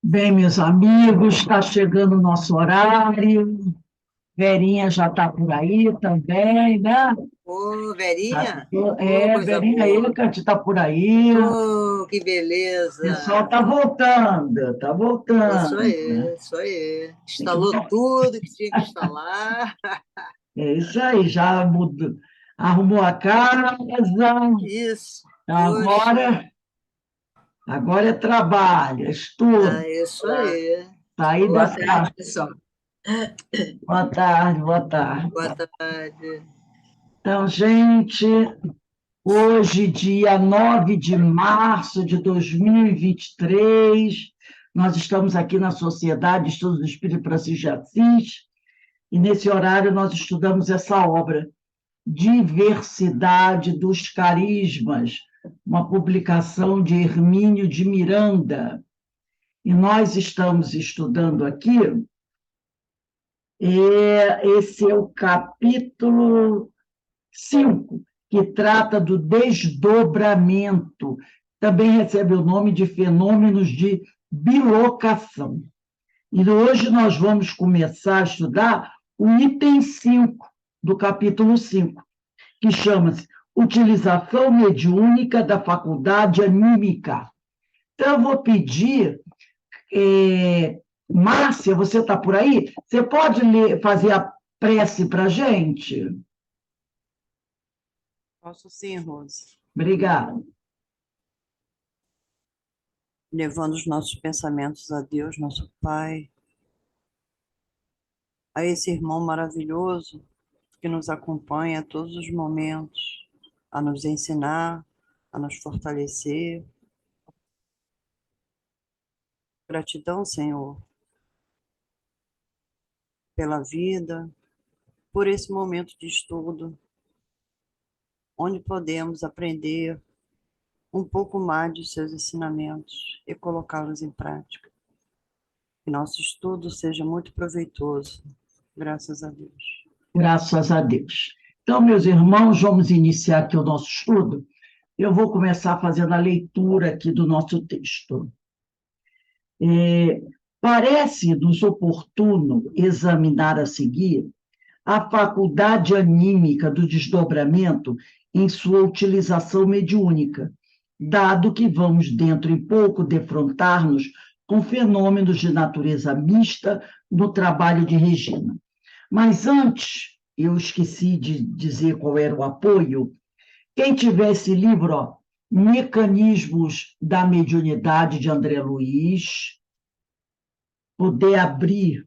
Bem, meus amigos, está chegando o nosso horário. Verinha já está por aí também, né? Ô, Verinha? Ô, coisa Verinha boa. Eckhart está por aí. O Ô, que pessoal beleza. está voltando, está Isso voltando. aí, isso aí. Tem que Instalou vol- tudo que tinha que instalar. É isso aí, já mudou, arrumou a casa. Isso. Poxa, Agora, agora é trabalho, é estudo. é isso aí. Sair Boa dessa. tarde, pessoal. Boa tarde, boa tarde. Boa tarde. Então, gente. Hoje, dia 9 de março de 2023, nós estamos aqui na Sociedade de Estudos do Espírito Francisco de Assis, e nesse horário nós estudamos essa obra, Diversidade dos Carismas, uma publicação de Hermínio de Miranda. E nós estamos estudando aqui, esse é o capítulo 5, que trata do desdobramento, também recebe o nome de fenômenos de bilocação. E hoje nós vamos começar a estudar o item 5 do capítulo 5, que chama-se Utilização Mediúnica da Faculdade Anímica. Então, eu vou pedir, Márcia, você está por aí? Você pode fazer a prece para a gente? Posso sim, Rose. Obrigada. Levando os nossos pensamentos a Deus, nosso Pai, a esse irmão maravilhoso que nos acompanha a todos os momentos, a nos ensinar, a nos fortalecer. Gratidão, Senhor, pela vida, por esse momento de estudo, onde podemos aprender um pouco mais de seus ensinamentos e colocá-los em prática. Que nosso estudo seja muito proveitoso, graças a Deus. Graças a Deus. Então, meus irmãos, vamos iniciar aqui o nosso estudo. Eu vou começar fazendo a leitura aqui do nosso texto. Parece-nos oportuno examinar a seguir a faculdade anímica do desdobramento em sua utilização mediúnica, dado que vamos dentro em pouco defrontar-nos com fenômenos de natureza mista no trabalho de Regina. Mas antes, eu esqueci de dizer qual era o apoio. Quem tiver esse livro, ó, Mecanismos da Mediunidade, de André Luiz, puder abrir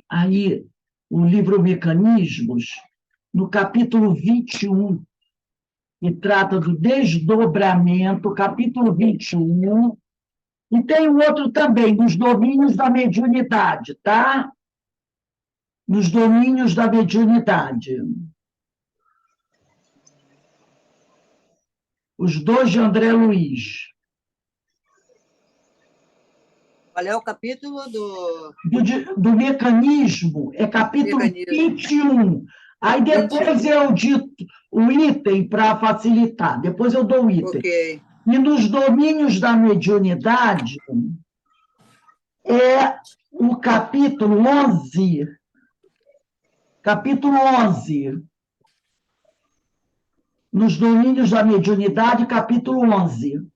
aí o livro Mecanismos, no capítulo 21, que trata do desdobramento, capítulo 21, e tem o outro também, dos domínios da mediunidade, tá? Nos domínios da mediunidade. Os dois de André Luiz. Qual é o capítulo do Do mecanismo, é capítulo mecanismo? 21. Aí depois 21. eu dito o item para facilitar, depois eu dou o item. Ok. E nos domínios da mediunidade, é o capítulo 11. Capítulo 11. Nos domínios da mediunidade, capítulo 11.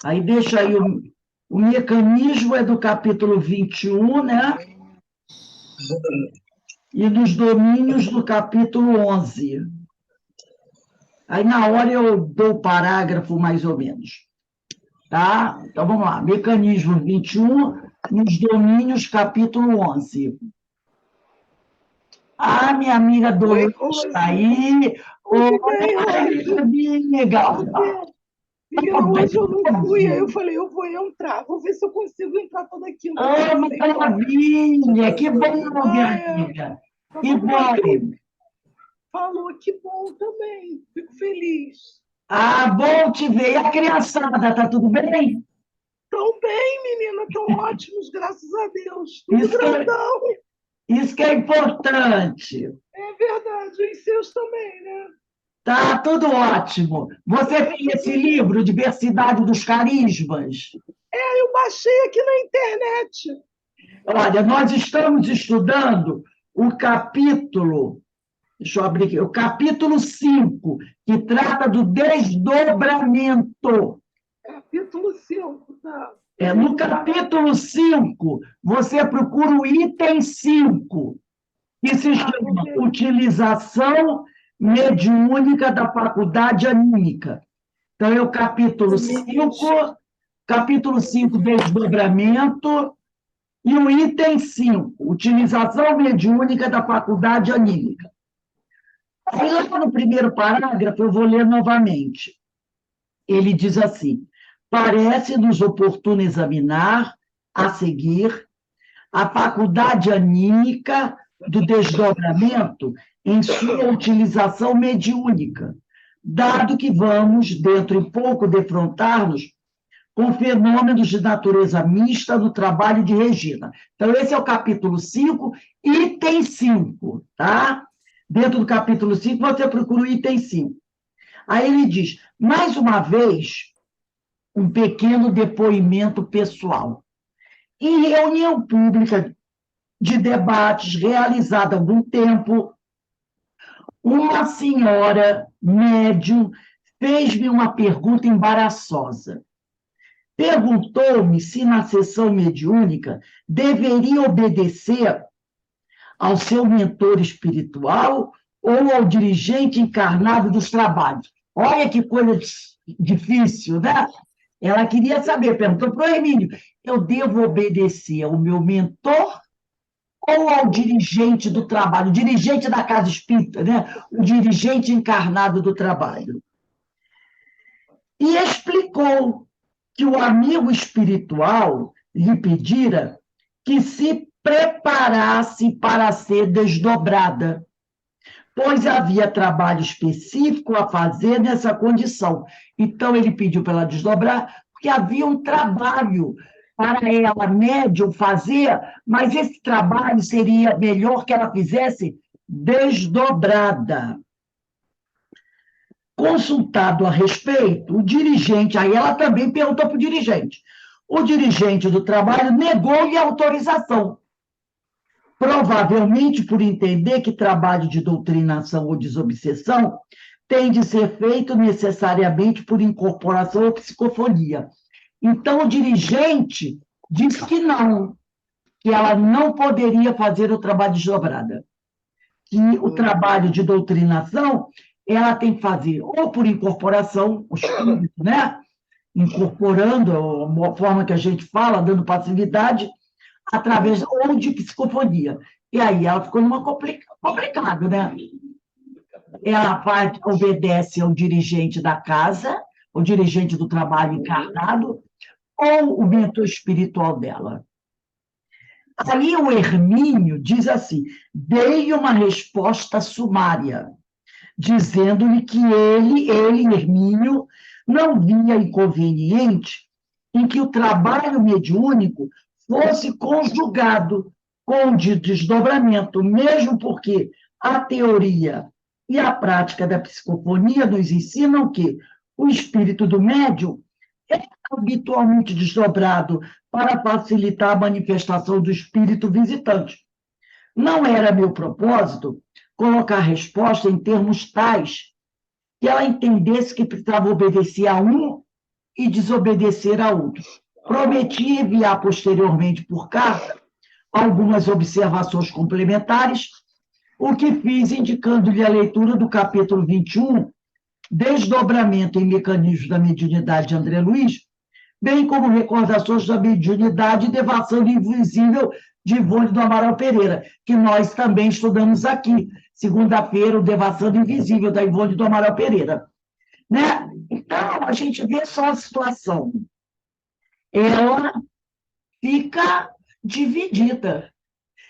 Aí deixa aí o mecanismo é do capítulo 21, né? E nos domínios do capítulo 11. Aí na hora eu dou o parágrafo mais ou menos. Tá? Então vamos lá. Mecanismo 21, nos domínios, capítulo 11. Ah, minha amiga Oi, Dolores Rose. está aí. Tudo bem, Oi, Rose? amiga. Menina, hoje eu não fui, aí eu falei, eu vou entrar, vou ver se eu consigo entrar toda quinta-feira Oh, sem falta. maravilha! Que bom, minha Ah, é. amiga. Que Tava bom. falou que bom também, fico feliz. Ah, bom te ver. E a criançada, tá tudo bem? Tão bem, menina, tão ótimos, graças a Deus. Tudo Isso que grandão. isso que é importante. É verdade, e seus também, né? Tá tudo ótimo. Você tem Graças esse a Deus. livro, Diversidade dos Carismas? Eu baixei aqui na internet. Olha, nós estamos estudando o capítulo, deixa eu abrir aqui, o capítulo 5, que trata do desdobramento. Capítulo 5, tá? No capítulo 5, você procura o item 5, que se chama Utilização Mediúnica da Faculdade Anímica. Então, é o capítulo 5, desdobramento, e o item 5, utilização mediúnica da faculdade anímica. Aí, lá no primeiro parágrafo, eu vou ler novamente. Ele diz assim: parece-nos oportuno examinar, a seguir, a faculdade anímica do desdobramento em sua utilização mediúnica, dado que vamos, dentro em pouco, defrontar-nos com fenômenos de natureza mista no trabalho de Regina. Então, esse é o capítulo 5, item 5, tá? Dentro do capítulo 5, você procura o item 5. Aí ele diz, mais uma vez, um pequeno depoimento pessoal. Em reunião pública de debates realizada há algum tempo, uma senhora médium fez-me uma pergunta embaraçosa. Perguntou-me se na sessão mediúnica deveria obedecer ao seu mentor espiritual ou ao dirigente encarnado dos trabalhos. Olha que coisa difícil, né? Ela queria saber, perguntou para o Hermínio, eu devo obedecer ao meu mentor ou ao dirigente do trabalho, o dirigente da casa espírita, né? O dirigente encarnado do trabalho. E explicou que o amigo espiritual lhe pedira que se preparasse para ser desdobrada, pois havia trabalho específico a fazer nessa condição. Então, ele pediu para ela desdobrar, porque havia um trabalho para ela, médium, fazer, mas esse trabalho seria melhor que ela fizesse desdobrada. Consultado a respeito, o dirigente, aí ela também perguntou para o dirigente. O dirigente do trabalho negou-lhe a autorização, provavelmente por entender que trabalho de doutrinação ou desobsessão tem de ser feito necessariamente por incorporação ou psicofonia. Então, o dirigente disse que não, que ela não poderia fazer o trabalho de desdobrada, que o trabalho de doutrinação ela tem que fazer ou por incorporação, o espírito, né? Incorporando a forma que a gente fala, dando passividade, através ou de psicofonia. E aí ela ficou numa complicado, né? Ela obedece ao dirigente da casa, o dirigente do trabalho encarnado, ou o mentor espiritual dela. Ali o Hermínio diz assim, dei uma resposta sumária, dizendo-lhe que ele, Hermínio, não via inconveniente em que o trabalho mediúnico fosse conjugado com o de desdobramento, mesmo porque a teoria e a prática da psicofonia nos ensinam que o espírito do médium é habitualmente desdobrado para facilitar a manifestação do espírito visitante. Não era meu propósito colocar a resposta em termos tais que ela entendesse que precisava obedecer a um e desobedecer a outro. Prometi enviar posteriormente por carta algumas observações complementares, o que fiz indicando-lhe a leitura do capítulo 21, Desdobramento em Mecanismos da Mediunidade de André Luiz, bem como recordações da mediunidade e devassão invisível de Ivone do Amaral Pereira, que nós também estudamos aqui, segunda-feira, o Devassando Invisível, da Ivone do Amaral Pereira. Né? Então, a gente vê só a situação. Ela fica dividida.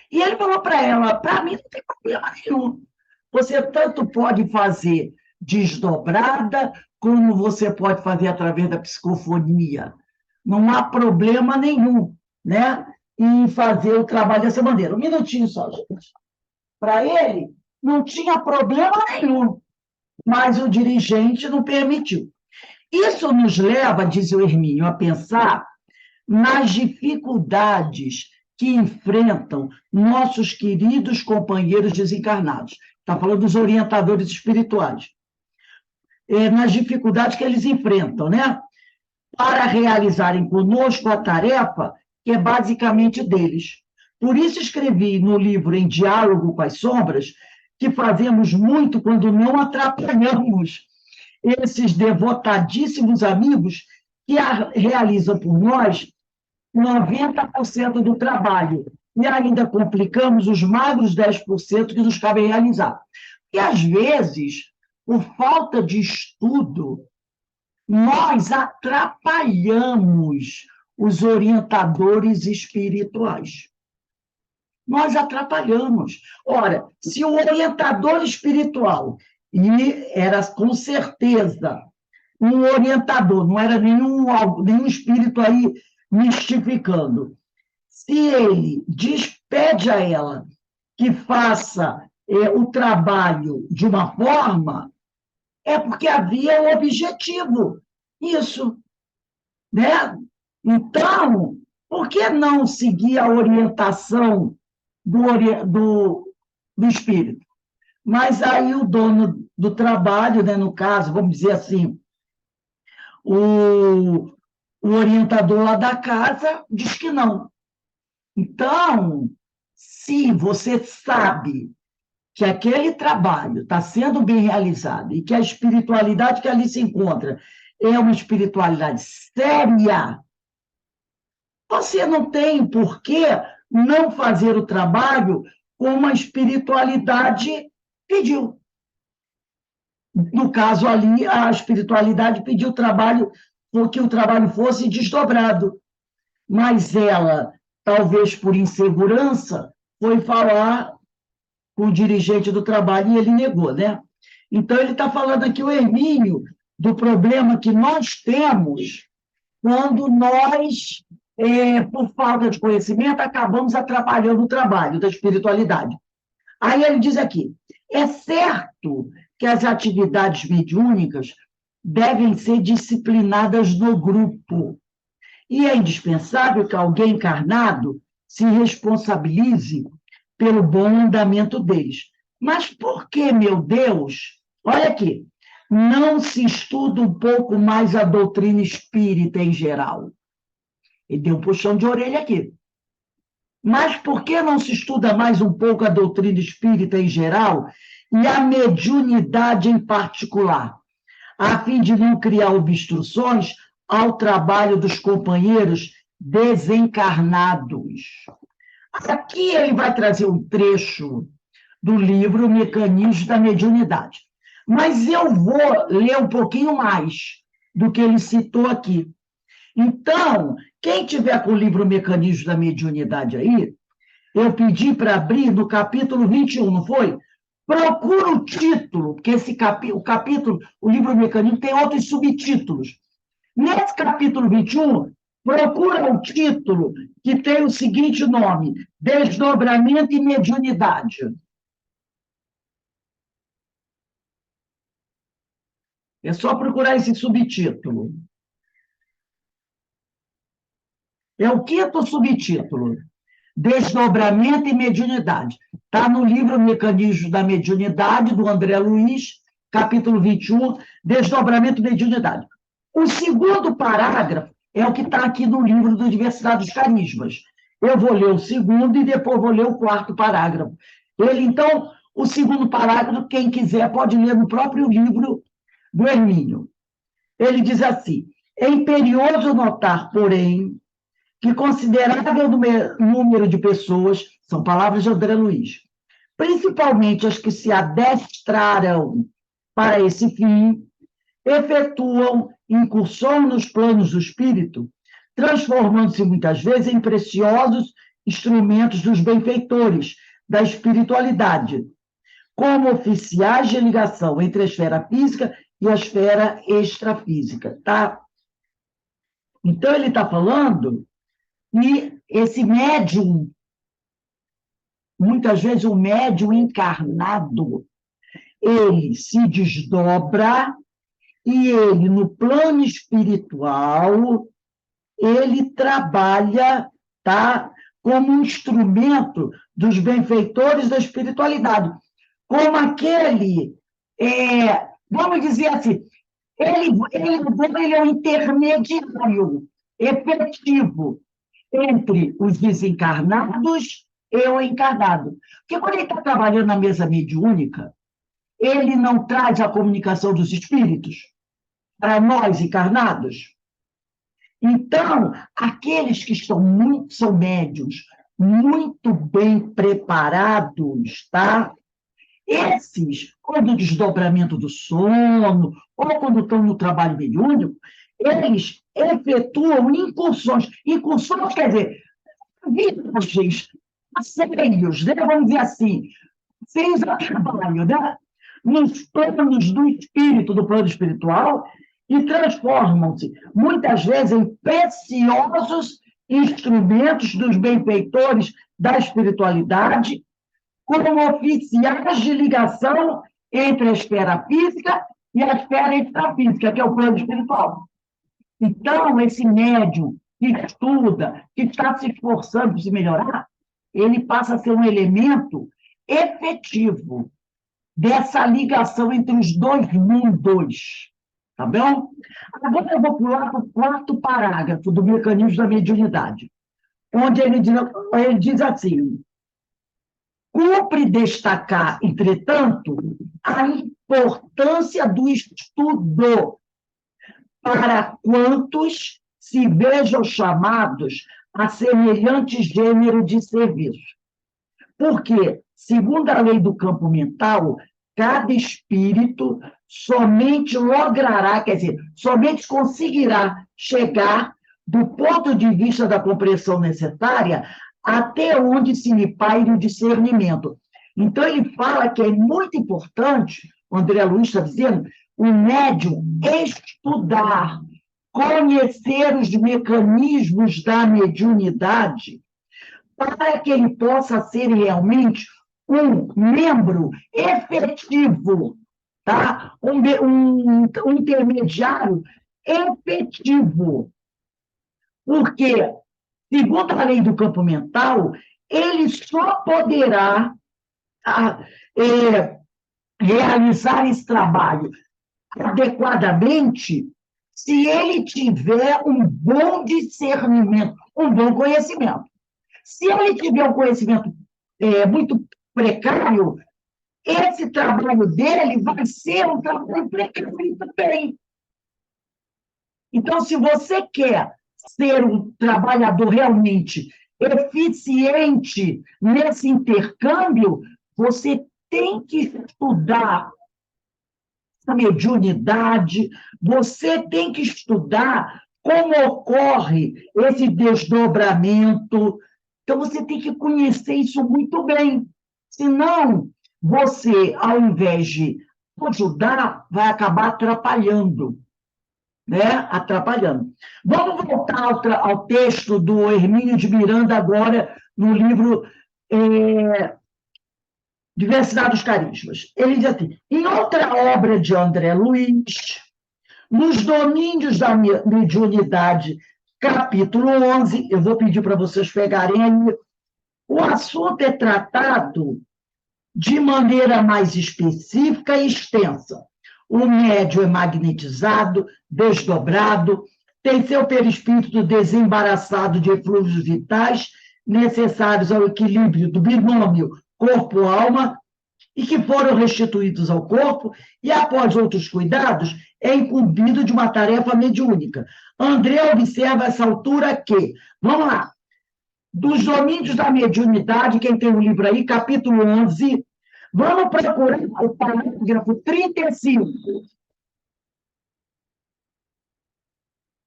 E ele falou para ela, para mim não tem problema nenhum. Você tanto pode fazer desdobrada, como você pode fazer através da psicofonia. Não há problema nenhum, né? Em fazer o trabalho dessa maneira. Um minutinho só, gente. Para ele, não tinha problema nenhum, mas o dirigente não permitiu. Isso nos leva, diz o Hermínio, a pensar nas dificuldades que enfrentam nossos queridos companheiros desencarnados. Está falando dos orientadores espirituais. Nas dificuldades que eles enfrentam, né? Para realizarem conosco a tarefa que é basicamente deles. Por isso escrevi no livro Em Diálogo com as Sombras que fazemos muito quando não atrapalhamos esses devotadíssimos amigos que realizam por nós 90% do trabalho e ainda complicamos os magros 10% que nos cabem realizar. E, às vezes, por falta de estudo, nós atrapalhamos os orientadores espirituais. Nós atrapalhamos. Ora, se o orientador espiritual, e era com certeza um orientador, não era nenhum espírito aí mistificando, se ele despede a ela que faça o trabalho de uma forma, é porque havia um objetivo. Isso, né? Então, por que não seguir a orientação do espírito? Mas aí o dono do trabalho, né, no caso, vamos dizer assim, o orientador lá da casa diz que não. Então, se você sabe que aquele trabalho está sendo bem realizado e que a espiritualidade que ali se encontra é uma espiritualidade séria, você não tem por que não fazer o trabalho como a espiritualidade pediu. No caso ali, a espiritualidade pediu que o trabalho fosse desdobrado. Mas ela, talvez por insegurança, foi falar com o dirigente do trabalho e ele negou, né? Então, ele está falando aqui, o Hermínio, do problema que nós temos quando nós, por falta de conhecimento, acabamos atrapalhando o trabalho da espiritualidade. Aí ele diz aqui, é certo que as atividades mediúnicas devem ser disciplinadas no grupo, e é indispensável que alguém encarnado se responsabilize pelo bom andamento deles. Mas por que, meu Deus, olha aqui, não se estuda um pouco mais a doutrina espírita em geral? Ele deu um puxão de orelha aqui. Mas por que não se estuda mais um pouco a doutrina espírita em geral e a mediunidade em particular, a fim de não criar obstruções ao trabalho dos companheiros desencarnados? Aqui ele vai trazer um trecho do livro Mecanismos da Mediunidade. Mas eu vou ler um pouquinho mais do que ele citou aqui. Então, quem tiver com o livro Mecanismos da Mediunidade aí, eu pedi para abrir no capítulo 21, não foi? Procura o título, porque o capítulo, o livro Mecanismo, tem outros subtítulos. Nesse capítulo 21, procura o título que tem o seguinte nome: Desdobramento e Mediunidade. É só procurar esse subtítulo. É o quinto subtítulo: Desdobramento e Mediunidade. Está no livro Mecanismos da Mediunidade, do André Luiz, capítulo 21, Desdobramento e Mediunidade. O segundo parágrafo é o que está aqui no livro do Diversidade dos Carismas. Eu vou ler o segundo e depois vou ler o quarto parágrafo. Então, o segundo parágrafo, quem quiser pode ler no próprio livro do Hermínio. Ele diz assim: é imperioso notar, porém, que considerável número de pessoas, são palavras de André Luiz, principalmente as que se adestraram para esse fim, efetuam incursão nos planos do espírito, transformando-se muitas vezes em preciosos instrumentos dos benfeitores da espiritualidade, como oficiais de ligação entre a esfera física e a esfera extrafísica, tá? Então, ele está falando que esse médium, muitas vezes o médium encarnado, ele se desdobra e ele, no plano espiritual, ele trabalha, tá, como um instrumento dos benfeitores da espiritualidade, como aquele, vamos dizer assim, ele é um intermediário efetivo entre os desencarnados e o encarnado. Porque quando ele está trabalhando na mesa mediúnica, ele não traz a comunicação dos espíritos para nós encarnados. Então, aqueles que são médiuns, muito bem preparados, tá? Esses, quando o desdobramento do sono, ou quando estão no trabalho mediúnico, eles efetuam incursões. Incursões quer dizer, viagens, passeios, né? Vamos dizer assim, sem a trabalho, né? Nos planos do espírito, do plano espiritual, e transformam-se, muitas vezes, em preciosos instrumentos dos benfeitores da espiritualidade, como oficiais de ligação entre a esfera física e a esfera extrafísica, que é o plano espiritual. Então, esse médium que estuda, que está se esforçando para se melhorar, ele passa a ser um elemento efetivo dessa ligação entre os dois mundos. Tá bom? Agora eu vou pular para o quarto parágrafo do mecanismo da mediunidade, onde ele diz assim: cumpre destacar, entretanto, a importância do estudo para quantos se vejam chamados a semelhante gênero de serviço. Porque, segundo a lei do campo mental, cada espírito somente logrará, quer dizer, somente conseguirá chegar, do ponto de vista da compreensão necessária, até onde se lhe paire o discernimento. Então, ele fala que é muito importante, o André Luiz está dizendo, o médium estudar, conhecer os mecanismos da mediunidade, para que ele possa ser realmente um membro efetivo, tá? Um intermediário efetivo. Porque, segundo a lei do campo mental, ele só poderá realizar esse trabalho adequadamente se ele tiver um bom discernimento, um bom conhecimento. Se ele tiver um conhecimento muito precário, esse trabalho dele vai ser um trabalho precário também. Então, se você quer ser um trabalhador realmente eficiente nesse intercâmbio, você tem que estudar a mediunidade, você tem que estudar como ocorre esse desdobramento. Então, você tem que conhecer isso muito bem. Senão, você, ao invés de ajudar, vai acabar atrapalhando. Né? Atrapalhando. Vamos voltar ao texto do Hermínio de Miranda, agora, no livro Diversidade dos Carismas. Ele diz assim: em outra obra de André Luiz, nos domínios da mediunidade, capítulo 11, eu vou pedir para vocês pegarem aí, o assunto é tratado de maneira mais específica e extensa. O médium é magnetizado, desdobrado, tem seu perispírito desembaraçado de eflúvios vitais necessários ao equilíbrio do binômio corpo-alma e que foram restituídos ao corpo e, após outros cuidados, é incumbido de uma tarefa mediúnica. André observa a essa altura que, vamos lá, dos domínios da mediunidade, quem tem o livro aí, capítulo 11, vamos procurar o parágrafo 35.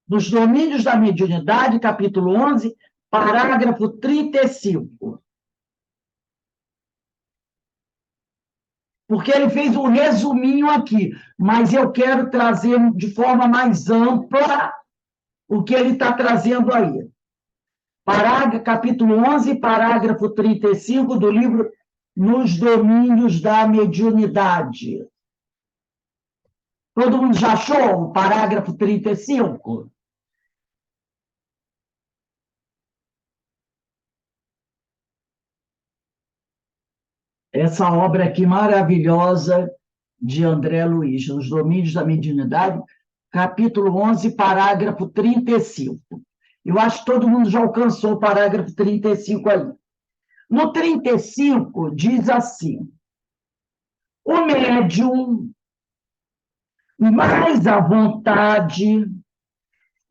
Dos domínios da mediunidade, capítulo 11, parágrafo 35. Porque ele fez um resuminho aqui, mas eu quero trazer de forma mais ampla o que ele está trazendo aí. Capítulo 11, parágrafo 35 do livro Nos Domínios da Mediunidade. Todo mundo já achou o parágrafo 35? essa obra aqui maravilhosa de André Luiz, Os Domínios da Mediunidade, capítulo 11, parágrafo 35. Eu acho que todo mundo já alcançou o parágrafo 35 aí. No 35, diz assim: o médium, mais à vontade,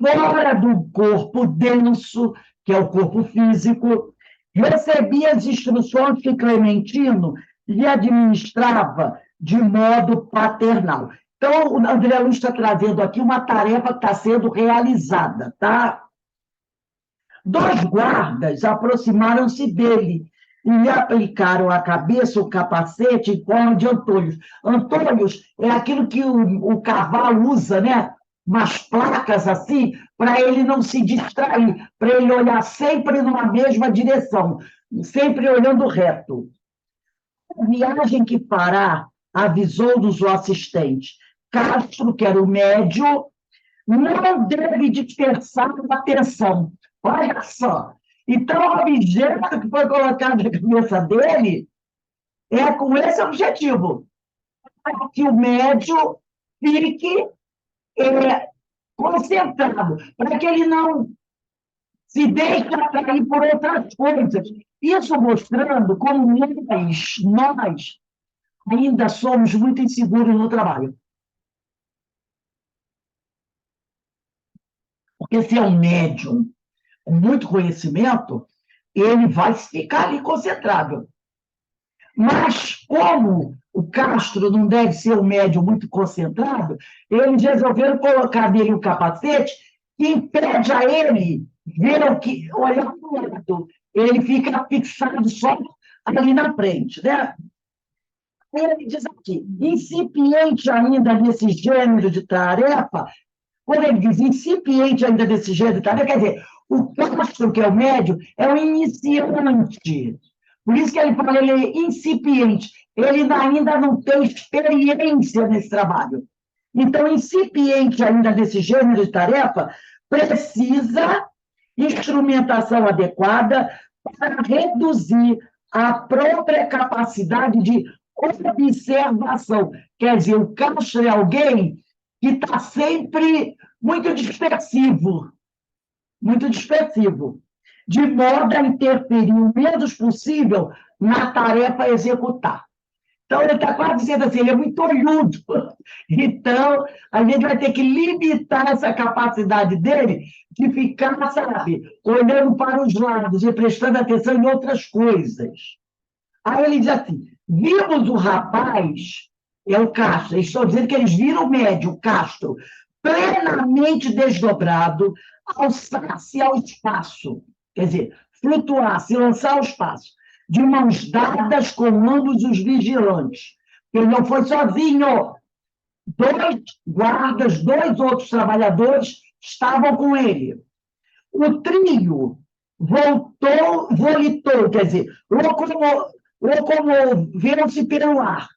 fora do corpo denso, que é o corpo físico, recebia as instruções que Clementino lhe administrava de modo paternal. Então, o André Luiz está trazendo aqui uma tarefa que está sendo realizada, tá? 2 guardas aproximaram-se dele e lhe aplicaram à cabeça o capacete em forma de antolhos. Antolhos é aquilo que o cavalo usa, né? Umas placas assim, para ele não se distrair, para ele olhar sempre numa mesma direção, sempre olhando reto. A viagem que fará, avisou-nos o assistente. Castro, que era o médio, não deve dispersar a atenção. Olha só. Então, o objeto que foi colocado na cabeça dele é com esse objetivo, para que o médio fique concentrado, para que ele não se deixe atrair por outras coisas. Isso mostrando como nós ainda somos muito inseguros no trabalho. Porque se é um médium com muito conhecimento, ele vai ficar ali concentrado. Mas, como o Castro não deve ser um médium muito concentrado, eles resolveram colocar nele um capacete que impede a ele ver o que, olhar para o lado. Ele fica fixado só ali na frente, né? Ele diz aqui, incipiente ainda nesse gênero de tarefa, quando ele diz incipiente ainda desse gênero de tarefa, quer dizer, o Castro, que é o médium, é um iniciante. Por isso que ele fala, ele é incipiente, ele ainda não tem experiência nesse trabalho. Então, incipiente ainda desse gênero de tarefa, precisa instrumentação adequada para reduzir a própria capacidade de observação. Quer dizer, o Castro é alguém que está sempre muito dispersivo, de modo a interferir o menos possível na tarefa a executar. Então, ele está quase dizendo assim, ele é muito olhudo. Então, a gente vai ter que limitar essa capacidade dele de ficar, sabe, olhando para os lados e prestando atenção em outras coisas. Aí ele diz assim, vimos o rapaz, é o Castro, eles estão dizendo que eles viram o médio, o Castro, plenamente desdobrado, alçar-se ao espaço, quer dizer, flutuar, se lançar ao espaço, de mãos dadas com ambos os vigilantes. Ele não foi sozinho. 2 guardas, 2 outros trabalhadores estavam com ele. O trio volitou, quer dizer, locomoveram-se pelo ar,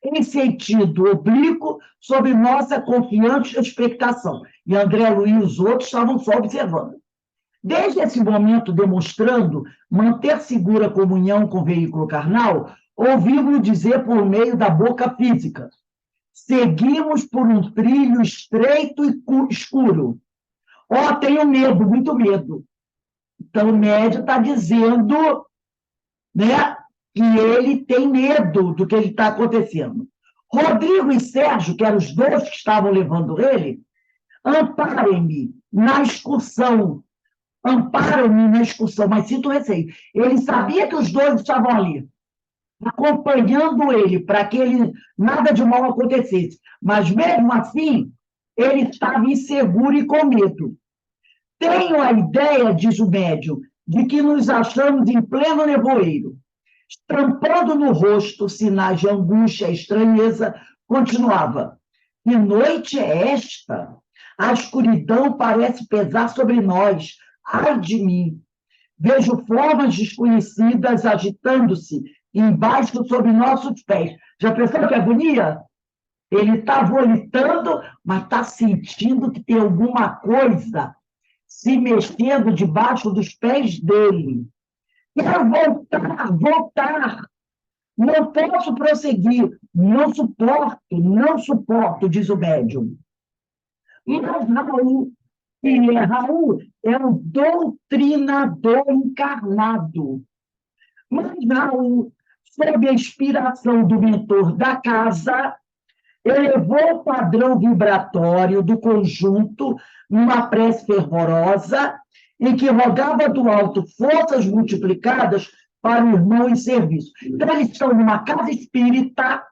em sentido oblíquo, sob nossa confiante expectação. E André Luiz e os outros estavam só observando. Desde esse momento, demonstrando manter segura comunhão com o veículo carnal, ouvimos dizer por meio da boca física: seguimos por um trilho estreito e escuro. Tenho medo, muito medo. Então, o médium está dizendo, né, que ele tem medo do que está acontecendo. Rodrigo e Sérgio, que eram os 2 que estavam levando ele, amparem-me na excursão, mas sinto receio. Ele sabia que os 2 estavam ali, acompanhando ele, para que ele nada de mal acontecesse. Mas, mesmo assim, ele estava inseguro e com medo. Tenho a ideia, diz o médium, de que nos achamos em pleno nevoeiro. Estampando no rosto sinais de angústia e estranheza, continuava. Que noite é esta? A escuridão parece pesar sobre nós. Ai de mim! Vejo formas desconhecidas agitando-se embaixo sobre nossos pés. Já pensou que agonia? Ele está volitando, mas está sentindo que tem alguma coisa se mexendo debaixo dos pés dele. Quero voltar. Não posso prosseguir, não suporto, diz o médium. Mas Raul, quem é Raul? É o doutrinador encarnado. Mas Raul, sob a inspiração do mentor da casa, elevou o padrão vibratório do conjunto numa prece fervorosa, em que rogava do alto forças multiplicadas para o irmão em serviço. Então, eles estão numa casa espírita,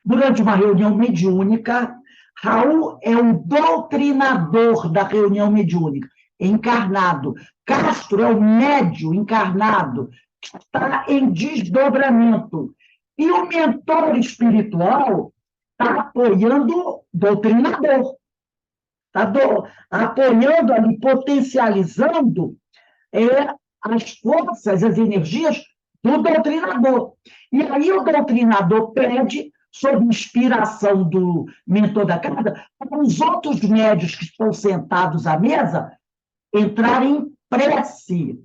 durante uma reunião mediúnica. Raul é o doutrinador da reunião mediúnica, encarnado. Castro é o médio encarnado, que está em desdobramento. E o mentor espiritual está apoiando o doutrinador, está apoiando ali, potencializando as forças, as energias do doutrinador. E aí o doutrinador pede, sob inspiração do mentor da casa, para os outros médios que estão sentados à mesa entrarem em prece,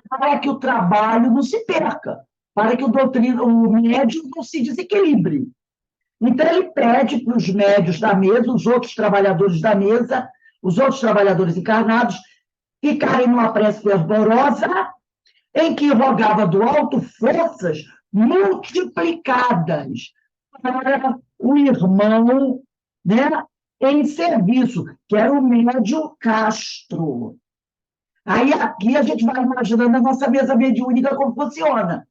para que o trabalho não se perca, para que o médium não se desequilibre. Então, ele pede para os médios da mesa, os outros trabalhadores da mesa, os outros trabalhadores encarnados, ficarem numa prece fervorosa, em que rogava do alto forças multiplicadas para o irmão, né, em serviço, que era o médio Castro. Aí aqui a gente vai imaginando a nossa mesa mediúnica como funciona.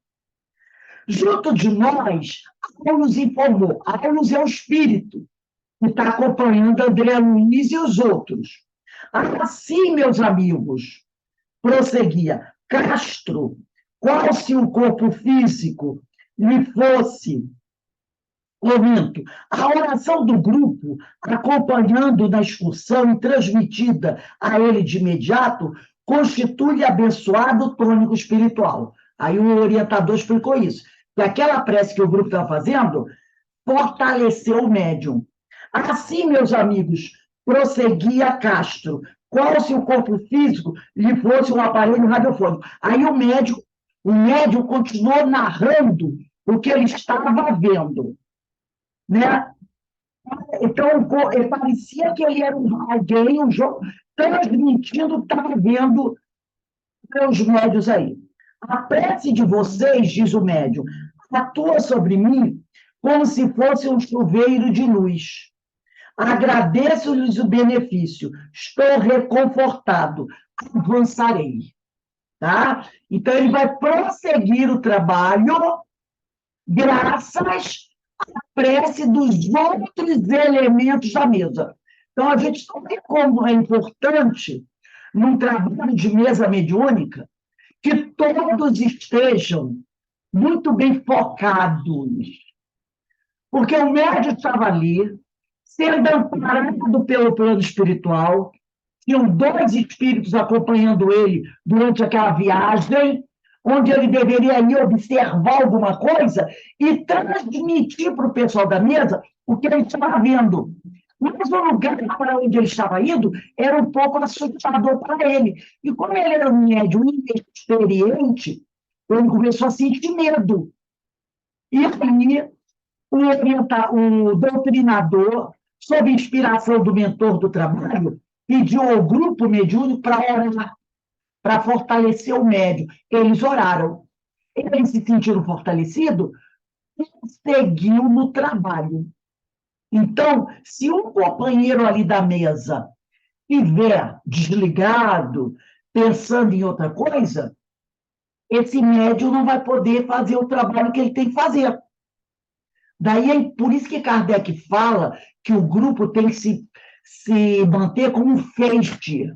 Junto de nós, Paulo nos informou, Paulo é o espírito que está acompanhando André Luiz e os outros. Assim, meus amigos, prosseguia, Castro, qual se o corpo físico lhe fosse, comento, a oração do grupo, acompanhando na excursão e transmitida a ele de imediato, constitui abençoado tônico espiritual. Aí o orientador explicou isso, que aquela prece que o grupo estava fazendo fortaleceu o médium. Assim, meus amigos, prosseguia Castro, qual se o corpo físico lhe fosse um aparelho radiofônico. Aí o médium continuou narrando o que ele estava vendo, né? Então, parecia que ele era alguém, um jogo, transmitindo o que estava vendo pelos médios aí. A prece de vocês, diz o médium, atua sobre mim como se fosse um chuveiro de luz. Agradeço-lhes o benefício, estou reconfortado, avançarei. Tá? Então, ele vai prosseguir o trabalho graças à prece dos outros elementos da mesa. Então, a gente sabe como é importante, num trabalho de mesa mediúnica, que todos estejam muito bem focados. Porque o médium estava ali, sendo amparado pelo plano espiritual, tinham 2 espíritos acompanhando ele durante aquela viagem, onde ele deveria ali observar alguma coisa e transmitir para o pessoal da mesa o que ele estava vendo. Mas o lugar para onde ele estava indo era um pouco assustador para ele. E como ele era um médium inexperiente, ele começou a sentir medo. E aí, o doutrinador, sob inspiração do mentor do trabalho, pediu ao grupo mediúnico para orar, para fortalecer o médium. Eles oraram. Eles se sentiram fortalecidos e seguiu no trabalho. Então, se um companheiro ali da mesa estiver desligado, pensando em outra coisa, esse médium não vai poder fazer o trabalho que ele tem que fazer. Daí, por isso que Kardec fala que o grupo tem que se manter como um feixe,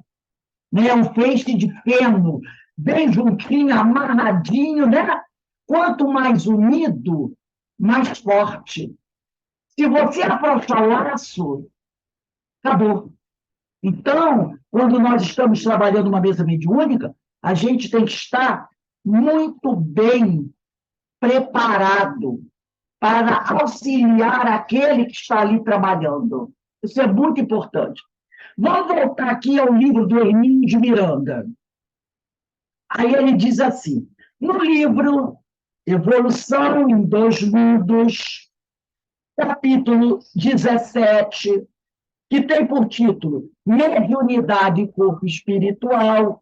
né? Um feixe de feno, bem juntinho, amarradinho, né? Quanto mais unido, mais forte. Se você afrouxar o laço, acabou. Então, quando nós estamos trabalhando uma mesa mediúnica, a gente tem que estar muito bem preparado para auxiliar aquele que está ali trabalhando. Isso é muito importante. Vamos voltar aqui ao livro do Hermínio de Miranda. Aí ele diz assim, no livro Evolução em Dois Mundos, capítulo 17, que tem por título Mediunidade e Corpo Espiritual.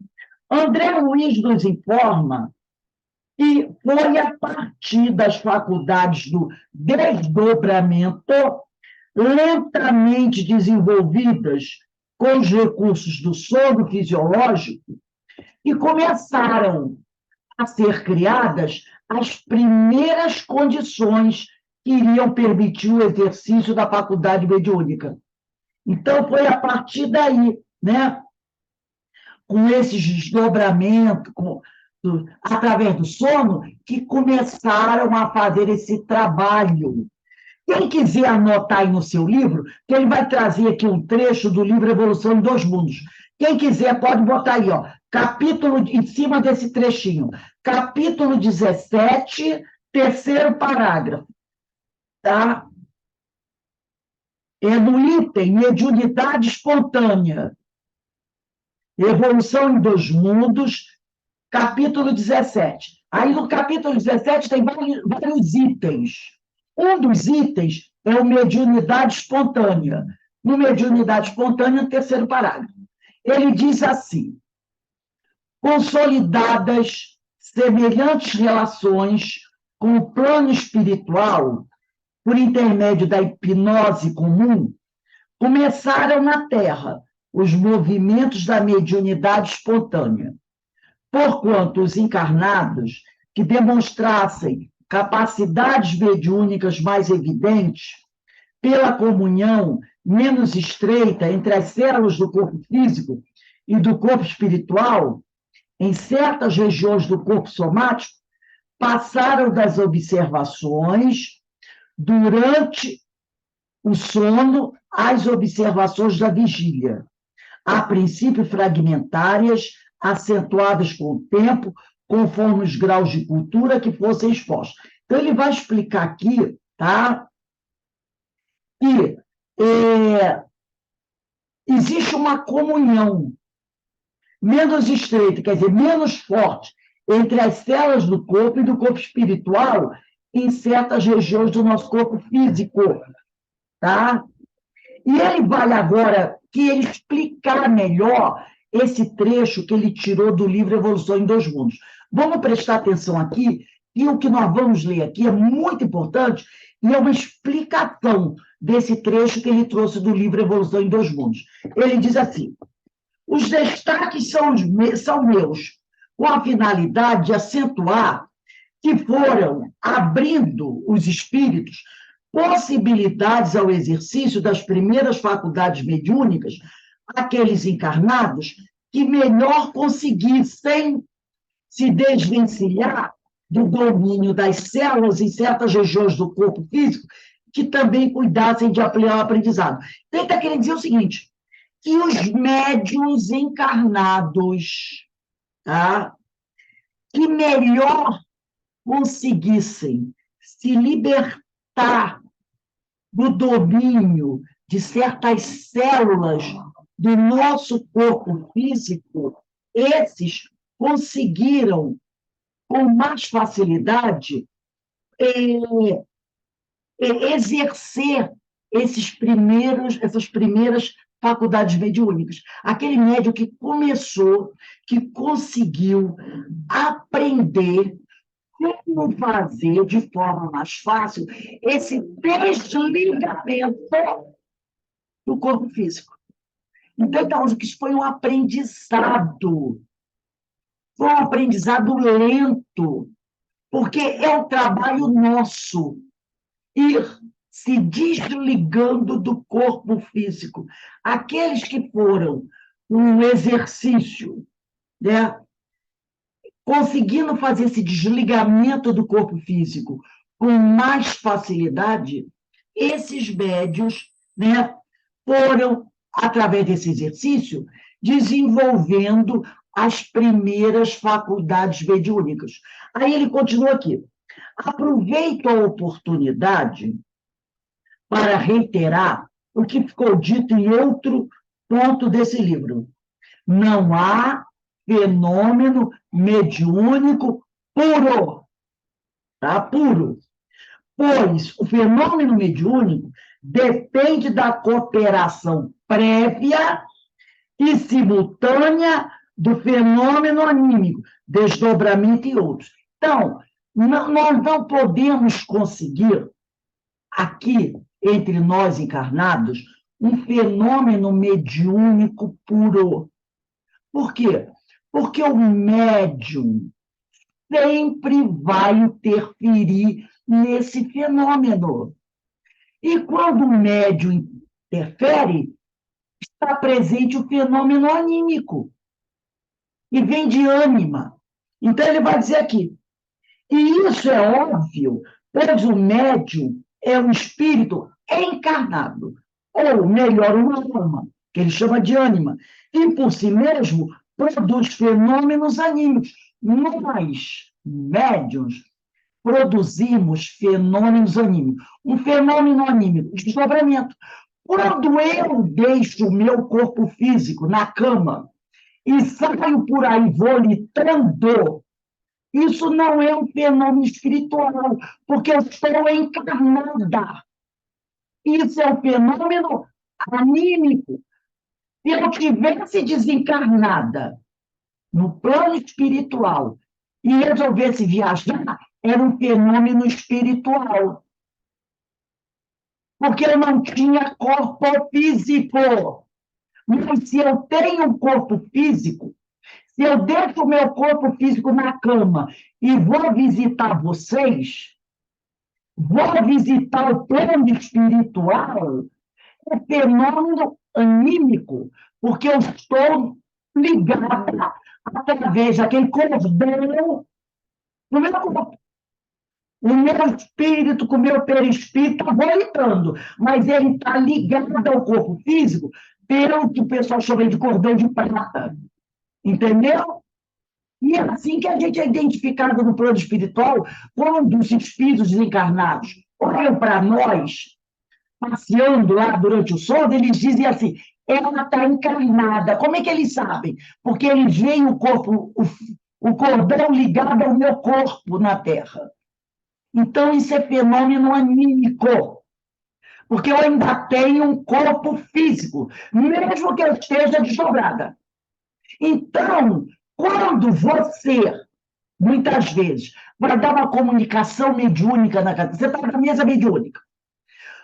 André Luiz nos informa que foi a partir das faculdades do desdobramento, lentamente desenvolvidas com os recursos do sono fisiológico, que começaram a ser criadas as primeiras condições que iriam permitir o exercício da faculdade mediúnica. Então, foi a partir daí, né, com esses desdobramentos, através do sono, que começaram a fazer esse trabalho. Quem quiser anotar aí no seu livro, que ele vai trazer aqui um trecho do livro Evolução em Dois Mundos. Quem quiser pode botar aí, ó, capítulo, em cima desse trechinho, capítulo 17, terceiro parágrafo, tá? É no item Mediunidade Espontânea, Evolução em Dois Mundos, capítulo 17. Aí no capítulo 17 tem vários itens. Um dos itens é o Mediunidade Espontânea. No Mediunidade Espontânea, terceiro parágrafo. Ele diz assim: consolidadas semelhantes relações com o plano espiritual, por intermédio da hipnose comum, começaram na Terra os movimentos da mediunidade espontânea, porquanto os encarnados que demonstrassem capacidades mediúnicas mais evidentes, pela comunhão menos estreita entre as células do corpo físico e do corpo espiritual, em certas regiões do corpo somático, passaram das observações durante o sono às observações da vigília, a princípio fragmentárias, acentuadas com o tempo, conforme os graus de cultura que fossem expostos. Então, ele vai explicar aqui, tá, que existe uma comunhão menos estreita, quer dizer, menos forte, entre as células do corpo e do corpo espiritual em certas regiões do nosso corpo físico, tá? E ele vai agora que ele explicar melhor esse trecho que ele tirou do livro Evolução em Dois Mundos. Vamos prestar atenção aqui, e o que nós vamos ler aqui é muito importante, e é uma explicação desse trecho que ele trouxe do livro Evolução em Dois Mundos. Ele diz assim: os destaques são meus, com a finalidade de acentuar que foram abrindo os espíritos possibilidades ao exercício das primeiras faculdades mediúnicas, aqueles encarnados que melhor conseguissem se desvencilhar do domínio das células em certas regiões do corpo físico, que também cuidassem de ampliar o aprendizado. Então, ele está querendo dizer o seguinte, que os médiuns encarnados, tá, que melhor conseguissem se libertar do domínio de certas células do nosso corpo físico, esses conseguiram, com mais facilidade, exercer essas primeiras faculdades mediúnicas. Aquele médium que começou, que conseguiu aprender como fazer de forma mais fácil esse desligamento do corpo físico. Então, que isso foi um aprendizado. Foi um aprendizado lento, porque é um trabalho nosso ir se desligando do corpo físico. Aqueles que foram um exercício, né, conseguindo fazer esse desligamento do corpo físico com mais facilidade, esses médiuns, né, foram, através desse exercício, desenvolvendo as primeiras faculdades mediúnicas. Aí ele continua aqui. Aproveito a oportunidade para reiterar o que ficou dito em outro ponto desse livro. Não há fenômeno mediúnico puro. tá? Puro. Pois o fenômeno mediúnico depende da cooperação prévia e simultânea do fenômeno anímico, desdobramento e outros. Então, nós não podemos conseguir, aqui, entre nós encarnados, um fenômeno mediúnico puro. Por quê? Porque o médium sempre vai interferir nesse fenômeno. E quando o médium interfere, está presente o fenômeno anímico, e vem de ânima. Então, ele vai dizer aqui, e isso é óbvio, pois o médium é um espírito encarnado, ou melhor, uma alma, que ele chama de ânima, e por si mesmo produz fenômenos anímicos. Nós, médiuns, produzimos fenômenos anímicos. Um fenômeno anímico, desdobramento. Quando eu deixo o meu corpo físico na cama e saio por aí volitando, isso não é um fenômeno espiritual, porque eu estou encarnada. Isso é um fenômeno anímico. Se eu tivesse desencarnada no plano espiritual e resolvesse viajar, era um fenômeno espiritual. Porque eu não tinha corpo físico. Mas se eu tenho um corpo físico, se eu deixo o meu corpo físico na cama e vou visitar vocês, vou visitar o plano espiritual, é fenômeno anímico, porque eu estou ligada através daquele cordão no meu corpo. O meu espírito com o meu perispírito está voltando, mas ele está ligado ao corpo físico pelo que o pessoal chama de cordão de prata. Entendeu? E é assim que a gente é identificado no plano espiritual, quando os espíritos desencarnados olham para nós, passeando lá durante o sono, eles dizem assim, ela está encarnada. Como é que eles sabem? Porque eles veem o corpo, o cordão ligado ao meu corpo na Terra. Então, isso é fenômeno anímico, porque eu ainda tenho um corpo físico, mesmo que eu esteja desdobrada. Então, quando você, muitas vezes, vai dar uma comunicação mediúnica na casa, você está na mesa mediúnica,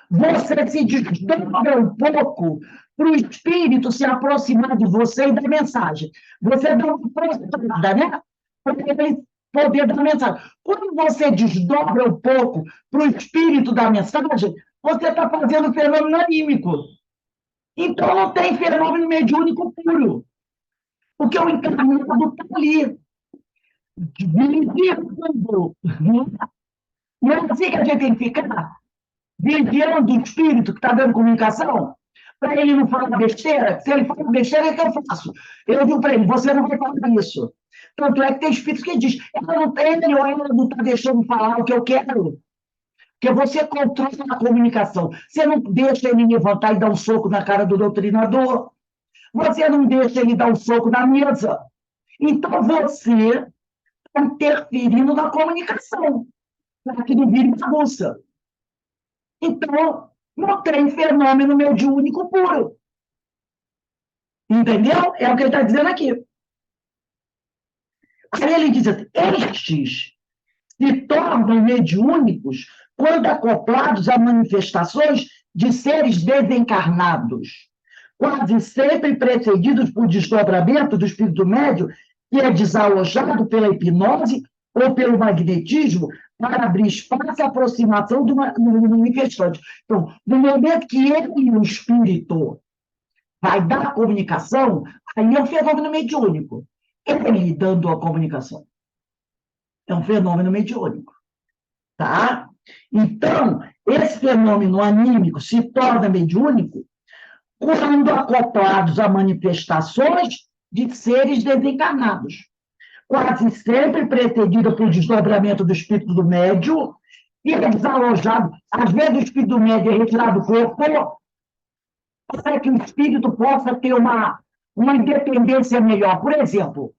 você se desdobra um pouco para o espírito se aproximar de você e dar mensagem. Você dá uma prestada, né? Para ele poder dar mensagem. Quando você desdobra um pouco para o espírito dar mensagem, você está fazendo fenômeno anímico. Então, não tem fenômeno mediúnico puro. Porque o encarnado está ali, vigiando. Não é assim que a gente tem que ficar? Vigiando o espírito que está dando comunicação, para ele não falar besteira. Se ele fala besteira, é que eu faço. Eu digo para ele, você não vai falar isso. Tanto é que tem espírito que diz, ele ou ela não está deixando falar o que eu quero. Porque você controla a comunicação. Você não deixa ele levantar e dar um soco na cara do doutrinador. Você não deixa ele dar um soco na mesa. Então, você está interferindo na comunicação, para que não vire bagunça. Então, não tem fenômeno mediúnico puro. Entendeu? É o que ele está dizendo aqui. Aí ele diz assim, estes se tornam mediúnicos quando acoplados a manifestações de seres desencarnados, quase sempre precedidos por desdobramento do espírito médio, que é desalojado pela hipnose ou pelo magnetismo, para abrir espaço e aproximação do manifestante. Então, no momento que ele, o espírito, vai dar a comunicação, aí é um fenômeno mediúnico. Ele dando a comunicação. É um fenômeno mediúnico. Tá? Então, esse fenômeno anímico se torna mediúnico quando acoplados a manifestações de seres desencarnados, quase sempre precedida por desdobramento do espírito do médium, e é desalojado. Às vezes o espírito do médium é retirado do corpo para que o espírito possa ter uma independência melhor. Por exemplo,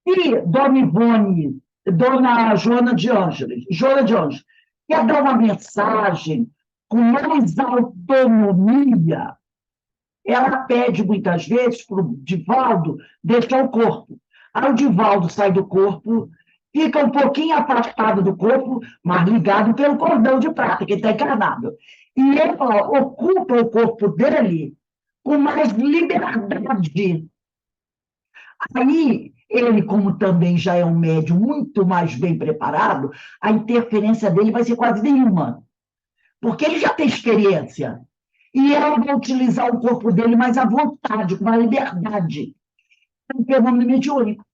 se Dona Ivone Dona Joana de Ângeles. Joana de Ângeles, quer dar uma mensagem com mais autonomia? Ela pede muitas vezes para o Divaldo deixar o corpo. Aí o Divaldo sai do corpo, fica um pouquinho afastado do corpo, mas ligado pelo cordão de prata, que ele está encarnado. E ela ocupa o corpo dele com mais liberdade. Aí, ele, como também já é um médium muito mais bem preparado, a interferência dele vai ser quase nenhuma, porque ele já tem experiência. E ela vai utilizar o corpo dele mais à vontade, com mais liberdade. É um fenômeno mediúnico.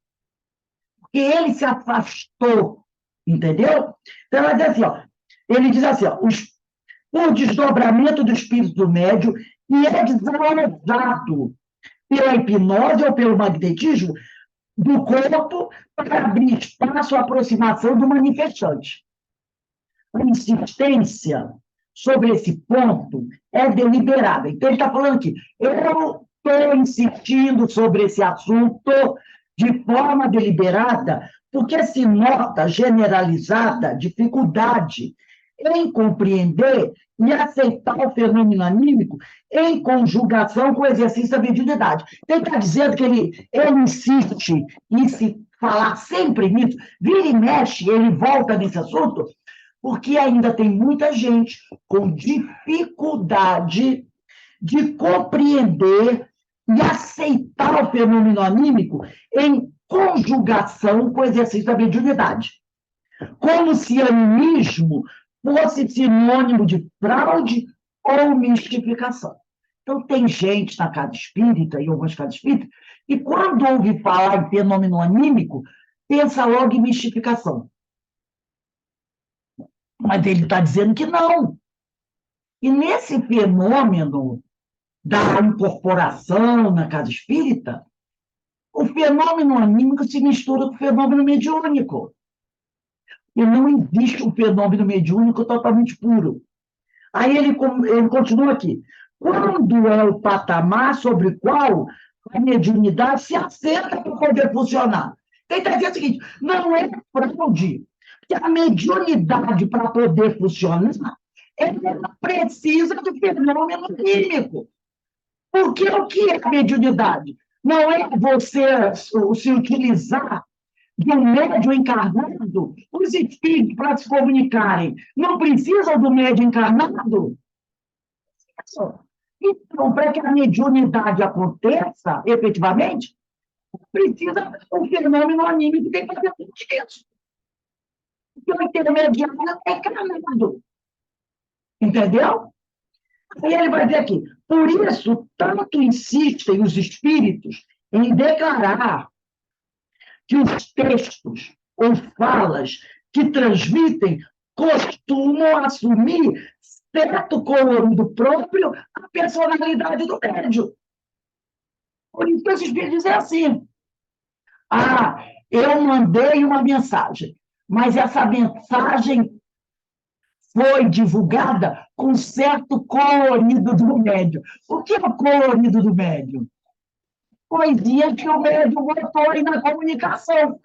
Porque ele se afastou, entendeu? Então, ela diz assim, ó, ele diz assim, ó, o desdobramento do espírito do médium, e é desalojado pela hipnose ou pelo magnetismo do corpo para abrir espaço à aproximação do manifestante. A insistência sobre esse ponto é deliberada. Então, ele está falando aqui, eu estou insistindo sobre esse assunto de forma deliberada, porque se nota generalizada dificuldade em compreender e aceitar o fenômeno anímico em conjugação com o exercício da mediunidade. Ele está dizendo que ele insiste em se falar sempre nisso, vira e mexe, ele volta nesse assunto, porque ainda tem muita gente com dificuldade de compreender e aceitar o fenômeno anímico em conjugação com o exercício da mediunidade. Como se animismo fosse sinônimo de fraude ou mistificação. Então, tem gente na casa espírita, em algumas casas espíritas, que quando ouve falar em fenômeno anímico, pensa logo em mistificação. Mas ele está dizendo que não. E nesse fenômeno da incorporação na casa espírita, o fenômeno anímico se mistura com o fenômeno mediúnico. E não existe um fenômeno mediúnico totalmente puro. Aí ele continua aqui. Quando é o patamar sobre o qual a mediunidade se assenta para poder funcionar? Então, ele está dizendo o seguinte, não é fraude, porque a mediunidade, para poder funcionar, ela precisa de fenômeno químico. Porque o que é a mediunidade? Não é você se utilizar de um médium encarnado, os espíritos, para se comunicarem, não precisam do médium encarnado? Então, para que a mediunidade aconteça, efetivamente, precisa um fenômeno anímico que tem que fazer tudo isso. Porque o intermediário é encarnado. Entendeu? E ele vai dizer aqui, por isso, tanto insistem os espíritos em declarar que os textos ou falas que transmitem costumam assumir certo colorido próprio à personalidade do médium. Por isso que os espíritos dizem assim, eu mandei uma mensagem, mas essa mensagem foi divulgada com certo colorido do médium. O que é o colorido do médium? Coisinha que o médium botou aí na comunicação.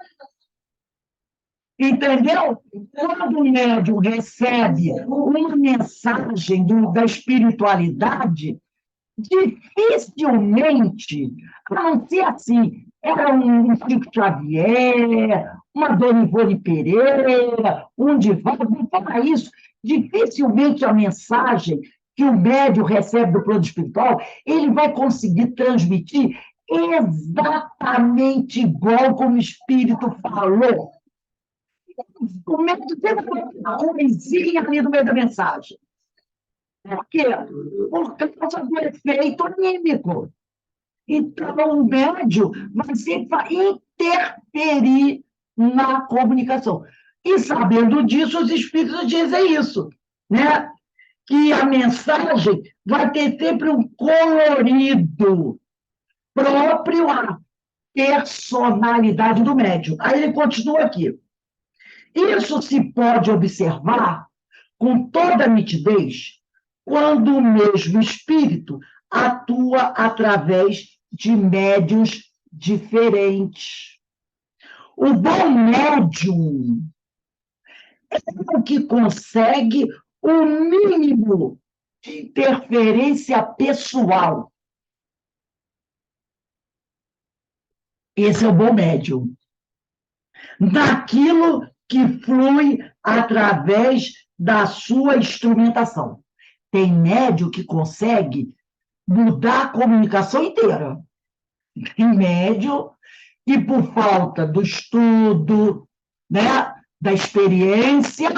Entendeu? Quando o médium recebe uma mensagem da espiritualidade, dificilmente, a não ser assim, era um Chico Xavier, uma Dona Ivone Pereira, um Divaldo, não fala isso. Dificilmente a mensagem que o médium recebe do plano espiritual, ele vai conseguir transmitir exatamente igual como o Espírito falou. O médium tem uma coisinha ali no meio da mensagem. Por quê? Por causa do efeito anímico. Então, o médium vai sempre interferir na comunicação. E, sabendo disso, os espíritos dizem isso, né? Que a mensagem vai ter sempre um colorido próprio à personalidade do médium. Aí ele continua aqui. Isso se pode observar com toda nitidez quando o mesmo espírito atua através de médiuns diferentes. O bom médium é o que consegue o mínimo de interferência pessoal. Esse é o bom médium. Daquilo que flui através da sua instrumentação. Tem médium que consegue mudar a comunicação inteira. Tem médium que, por falta do estudo, né, da experiência,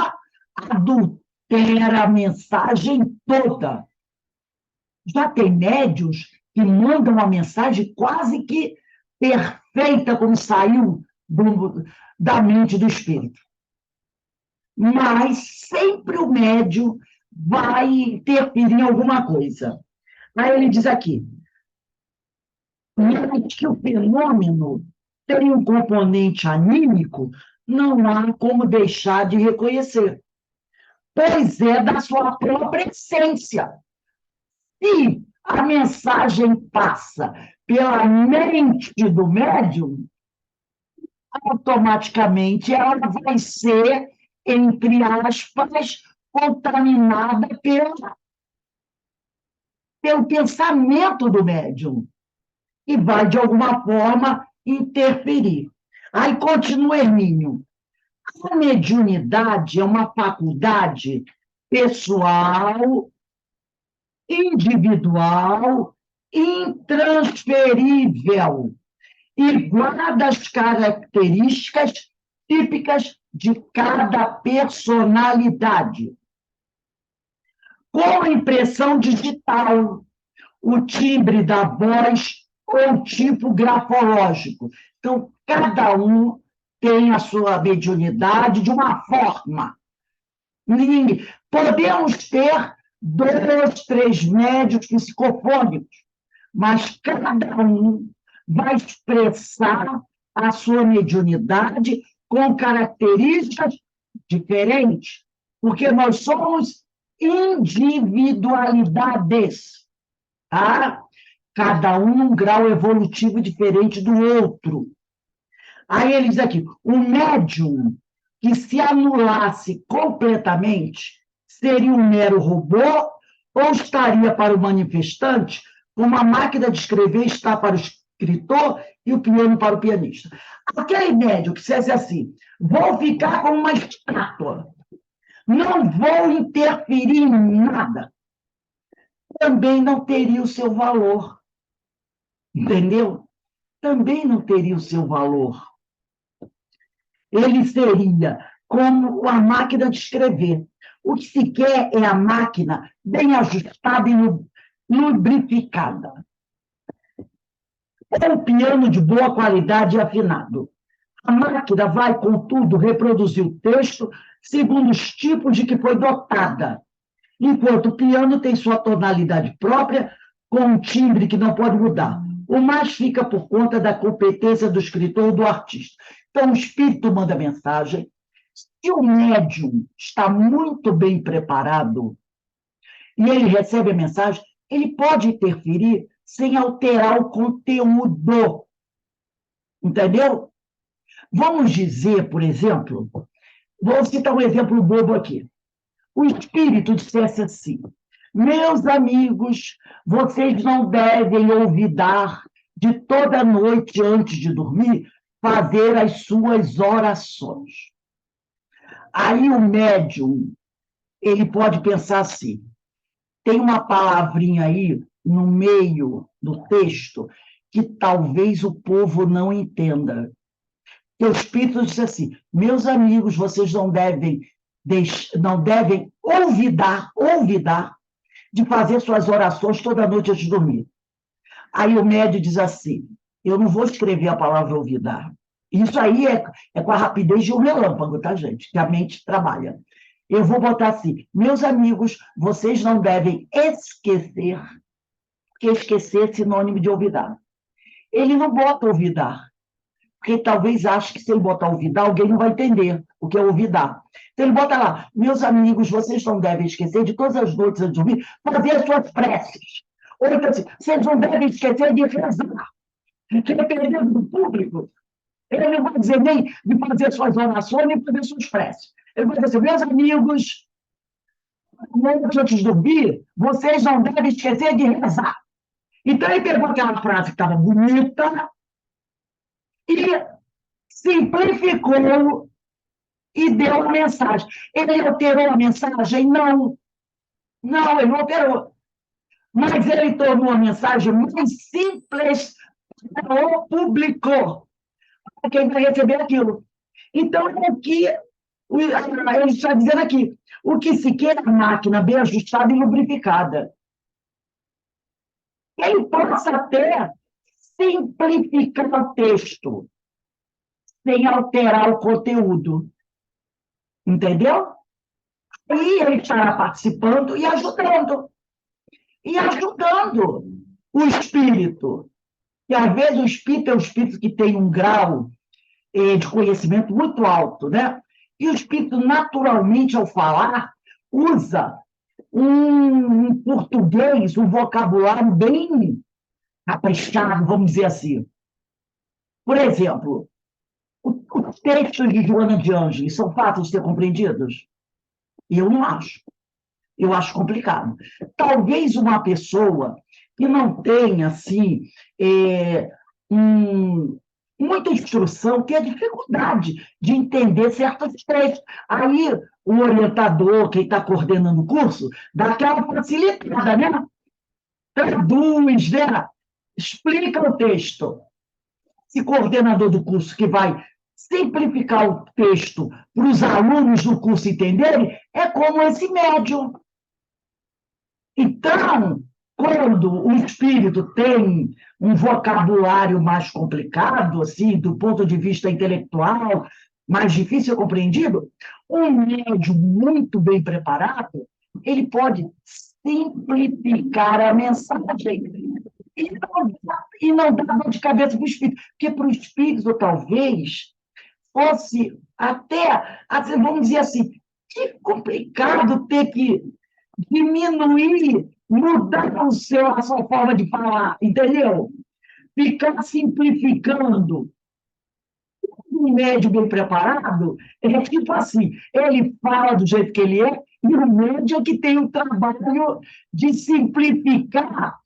adultera a mensagem toda. Já tem médios que mandam uma mensagem quase que perfeita, como saiu da mente do espírito. Mas sempre o médium vai interferir em alguma coisa. Aí ele diz aqui, mas que o fenômeno tem um componente anímico, não há como deixar de reconhecer, pois é da sua própria essência. Se a mensagem passa pela mente do médium, automaticamente ela vai ser, entre aspas, contaminada pelo pensamento do médium e vai, de alguma forma, interferir. Aí continua Hermínio. A mediunidade é uma faculdade pessoal, individual, intransferível e guarda as características típicas de cada personalidade. Com a impressão digital, o timbre da voz ou o tipo grafológico. Então, cada um tem a sua mediunidade de uma forma. Podemos ter 2, 3 médios psicofônicos, mas cada um vai expressar a sua mediunidade com características diferentes, porque nós somos individualidades, tá? Cada um num grau evolutivo diferente do outro. Aí ele diz aqui, o médium que se anulasse completamente seria um mero robô ou estaria para o manifestante como a máquina de escrever está para o escritor e o piano para o pianista. Aquele médium que dissesse assim, vou ficar como uma estátua, não vou interferir em nada, também não teria o seu valor. Entendeu? Também não teria o seu valor. Ele seria como a máquina de escrever. O que se quer é a máquina bem ajustada e lubrificada. É um piano de boa qualidade e afinado. A máquina vai, contudo, reproduzir o texto segundo os tipos de que foi dotada, enquanto o piano tem sua tonalidade própria, com um timbre que não pode mudar. O mais fica por conta da competência do escritor ou do artista. Então, o espírito manda mensagem. Se o médium está muito bem preparado e ele recebe a mensagem, ele pode interferir sem alterar o conteúdo. Entendeu? Vamos dizer, por exemplo, vou citar um exemplo bobo aqui. O espírito dissesse assim, meus amigos, vocês não devem olvidar de toda noite antes de dormir fazer as suas orações. Aí o médium, ele pode pensar assim, tem uma palavrinha aí no meio do texto que talvez o povo não entenda. E o espírito disse assim, meus amigos, vocês não devem olvidar de fazer suas orações toda noite antes de dormir. Aí o médium diz assim, eu não vou escrever a palavra olvidar. Isso aí é com a rapidez de um relâmpago, tá, gente? Que a mente trabalha. Eu vou botar assim, meus amigos, vocês não devem esquecer, porque esquecer é sinônimo de olvidar. Ele não bota olvidar, porque talvez ache que se ele botar olvidar, alguém não vai entender o que é olvidar. Então ele bota lá, meus amigos, vocês não devem esquecer de todas as noites antes de dormir, fazer as suas preces. Ou então assim, vocês não devem esquecer de rezar, dependendo do público. Ele não vai dizer nem de fazer suas orações, nem fazer suas preces. Ele vai dizer assim, meus amigos, antes de dormir, vocês não devem esquecer de rezar. Então, ele pegou aquela frase que estava bonita e simplificou e deu a mensagem. Ele alterou a mensagem? Não. Não, ele não alterou. Mas ele tornou a mensagem mais simples para o público, para quem vai receber aquilo. Então, é o que ele está dizendo aqui. O que se quer é a máquina bem ajustada e lubrificada. Ele possa até simplificar o texto, sem alterar o conteúdo. Entendeu? E ele estará participando e ajudando. E ajudando o espírito. E, às vezes, o espírito é um espírito que tem um grau de conhecimento muito alto, né? E o espírito, naturalmente, ao falar, usa um português, um vocabulário bem caprichado, vamos dizer assim. Por exemplo, os textos de Joana de Ângeles são fáceis de ser compreendidos? Eu não acho. Eu acho complicado. Talvez uma pessoa que não tenha, assim, muita instrução, tenha dificuldade de entender certos textos. Aí, o orientador, quem está coordenando o curso, dá aquela facilitada, né? Traduz, né? Explica o texto. Esse coordenador do curso que vai simplificar o texto para os alunos do curso entenderem, é como esse médium. Então, quando o espírito tem um vocabulário mais complicado, assim, do ponto de vista intelectual, mais difícil de ser compreendido, um médium muito bem preparado, ele pode simplificar a mensagem e não dar dor de cabeça para o espírito, porque para o espírito, talvez, fosse até, vamos dizer assim, que complicado ter que diminuir, mudar a sua forma de falar, entendeu? Ficar simplificando. Um médium bem preparado é tipo assim, ele fala do jeito que ele é, e o médium que tem o trabalho de simplificar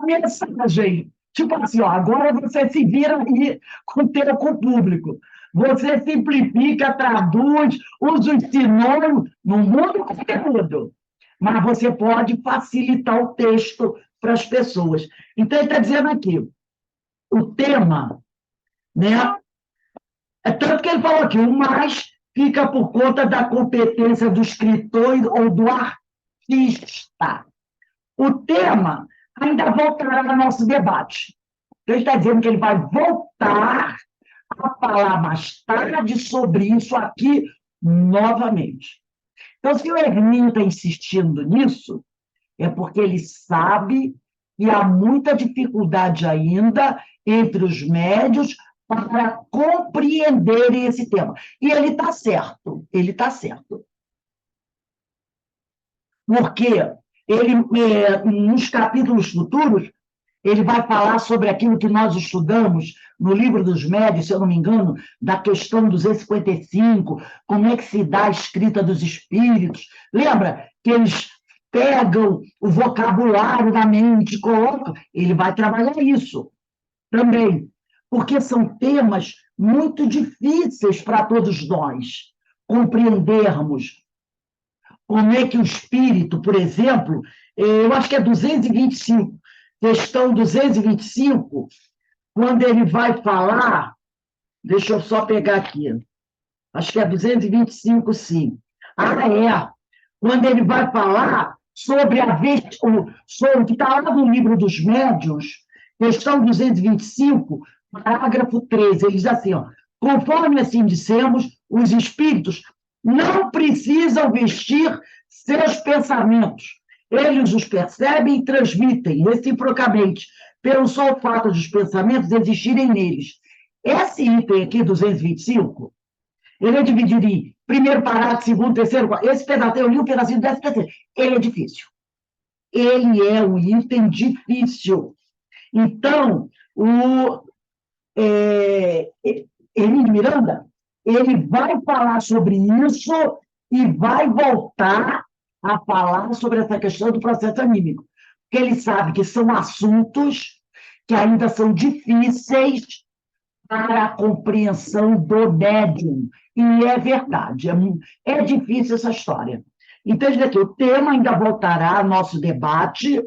a mensagem. Tipo assim, ó, agora você se vira aí com o público. Você simplifica, traduz, usa os sinônimos, não muda o conteúdo. Mas você pode facilitar o texto para as pessoas. Então, ele está dizendo aqui, o tema, né? É tanto que ele falou aqui, o mais fica por conta da competência do escritor ou do artista. O tema ainda voltará ao nosso debate. Ele está dizendo que ele vai voltar a falar mais tarde sobre isso aqui novamente. Então, se o Hermínio está insistindo nisso, é porque ele sabe que há muita dificuldade ainda entre os médios para compreenderem esse tema. E ele está certo, ele está certo. Porque ele, nos capítulos futuros, ele vai falar sobre aquilo que nós estudamos no livro dos médios, se eu não me engano, da questão 255, como é que se dá a escrita dos espíritos. Lembra que eles pegam o vocabulário da mente, colocam. Ele vai trabalhar isso também, porque são temas muito difíceis para todos nós compreendermos. Como é que o espírito, por exemplo, eu acho que é 225, questão 225, quando ele vai falar, deixa eu só pegar aqui, acho que é 225, sim. Ah, é. Quando ele vai falar sobre sobre o que está lá no livro dos médiuns, questão 225, parágrafo 13, ele diz assim, ó, conforme assim dissemos, os espíritos não precisam vestir seus pensamentos. Eles os percebem e transmitem reciprocamente, pelo só fato dos pensamentos existirem neles. Esse item aqui, 225, ele é dividido em primeiro parágrafo, segundo, terceiro, quarto. Esse pedaço, eu li um pedacinho desse terceiro. Ele é difícil. Ele é um item difícil. Então, Emílio Miranda, ele vai falar sobre isso e vai voltar a falar sobre essa questão do processo anímico, porque ele sabe que são assuntos que ainda são difíceis para a compreensão do médium, e é verdade, é difícil essa história. Então, aqui, o tema ainda voltará ao nosso debate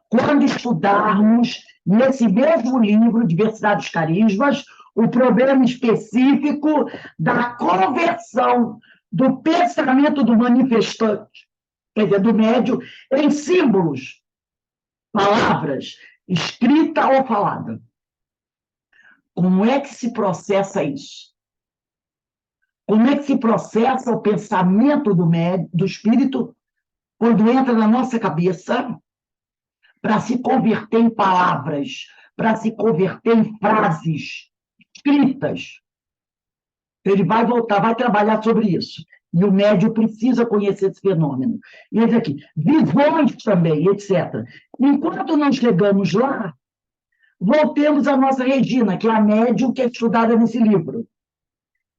quando estudarmos, nesse mesmo livro, Diversidade dos Carismas, o problema específico da conversão do pensamento do manifestante, quer dizer, do médium, em símbolos, palavras, escrita ou falada. Como é que se processa isso? Como é que se processa o pensamento do espírito quando entra na nossa cabeça para se converter em palavras, para se converter em frases escritas? Ele vai voltar, vai trabalhar sobre isso. E o médium precisa conhecer esse fenômeno. E ele diz aqui, visões também, etc. Enquanto não chegamos lá, voltemos à nossa Regina, que é a médium que é estudada nesse livro.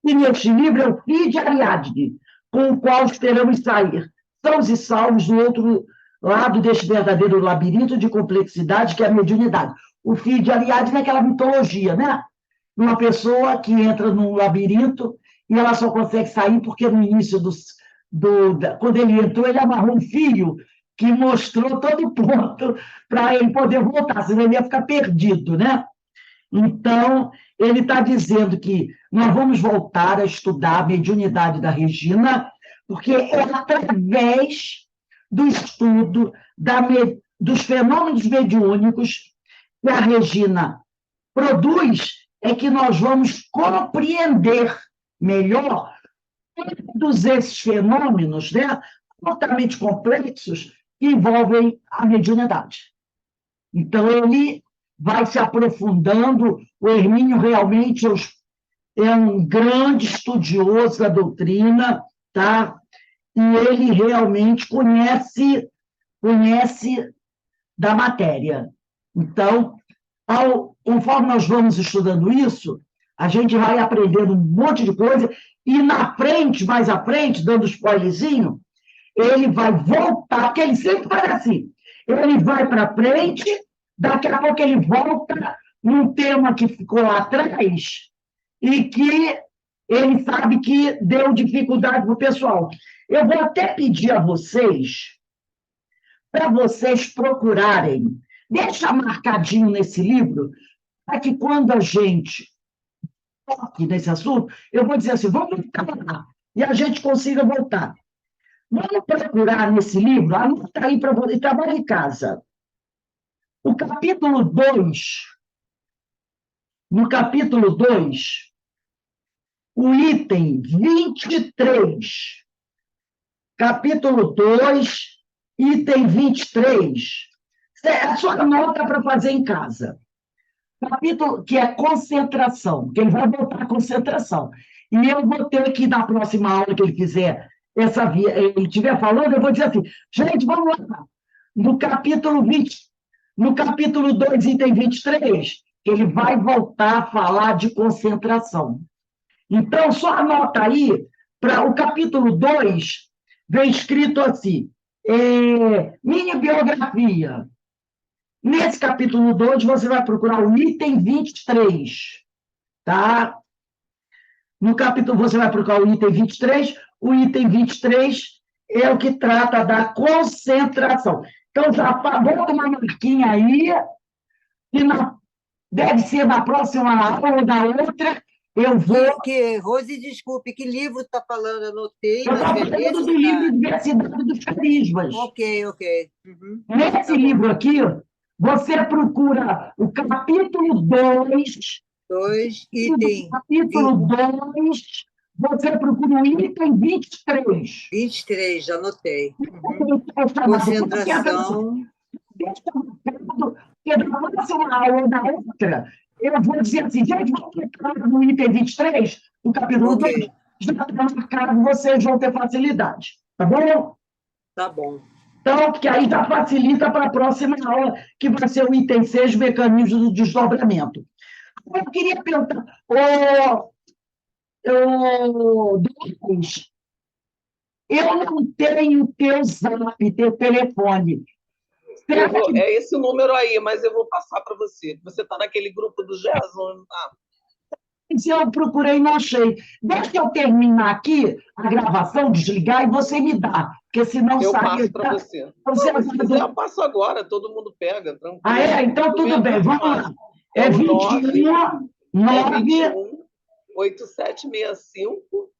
E neste livro é o Fio de Ariadne, com o qual esperamos sair, sãos e salvos do outro lado deste verdadeiro labirinto de complexidade que é a mediunidade. O Fio de Ariadne é aquela mitologia, né? Uma pessoa que entra num labirinto e ela só consegue sair porque no início quando ele entrou, ele amarrou um fio que mostrou todo o ponto para ele poder voltar, senão ele ia ficar perdido, né? Então, ele está dizendo que nós vamos voltar a estudar a mediunidade da Regina, porque é através do estudo dos fenômenos mediúnicos que a Regina produz é que nós vamos compreender melhor todos esses fenômenos, né, altamente complexos que envolvem a mediunidade. Então, ele vai se aprofundando. O Hermínio realmente é um grande estudioso da doutrina, tá? E ele realmente conhece da matéria. Então, conforme nós vamos estudando isso, a gente vai aprendendo um monte de coisa, e na frente, mais à frente, dando spoilerzinho, ele vai voltar, porque ele sempre faz assim, ele vai para frente, daqui a pouco ele volta num tema que ficou lá atrás e que ele sabe que deu dificuldade para o pessoal. Eu vou até pedir a vocês, para vocês procurarem, deixa marcadinho nesse livro, para que quando a gente toque nesse assunto, eu vou dizer assim, vamos voltar, e a gente consiga voltar. Vamos procurar nesse livro, anota aí para você, trabalho em casa. O capítulo 2, no capítulo 2, o item 23, capítulo 2, item 23, a sua nota para fazer em casa. Capítulo que é concentração, que ele vai botar a concentração. E eu vou ter que, na próxima aula que ele fizer, ele estiver falando, eu vou dizer assim, gente, vamos lá, no capítulo 2, item 23, ele vai voltar a falar de concentração. Então, só anota aí, para o capítulo 2, vem escrito assim, mini biografia. Nesse capítulo 2, você vai procurar o item 23, tá? No capítulo, você vai procurar o item 23, o item 23 é o que trata da concentração. Então, já bota uma marquinha aí, e deve ser na próxima aula ou na outra, eu vou... Rose, desculpe, que livro está falando? Anotei. Eu estou falando do livro Diversidade dos Carismas. Ok. Uhum. Nesse livro aqui, você procura o capítulo 2, item... capítulo 2, você procura o item 23. 23, já anotei. Uhum. Concentração. Porque na próxima aula ou na outra, eu vou dizer assim, gente, vamos clicar no item 23, no capítulo 2, já está marcado, vocês vão ter facilidade. Tá bom? Tá bom. Então, porque aí já facilita para a próxima aula, que vai ser o item 6, mecanismo do desdobramento. Eu queria perguntar, Douglas, eu não tenho teu zap, teu telefone. Será que É esse o número aí, mas eu vou passar para você. Você está naquele grupo do Gerson? Ah, eu procurei e não achei? Deixa eu terminar aqui a gravação, desligar e você me dá, porque senão eu sai. passo para você. Você Não, mas se quiser, eu passo agora. Todo mundo pega, tranquilo. Ah, é? Então tudo bem, vamos lá. É o 21, 21 8765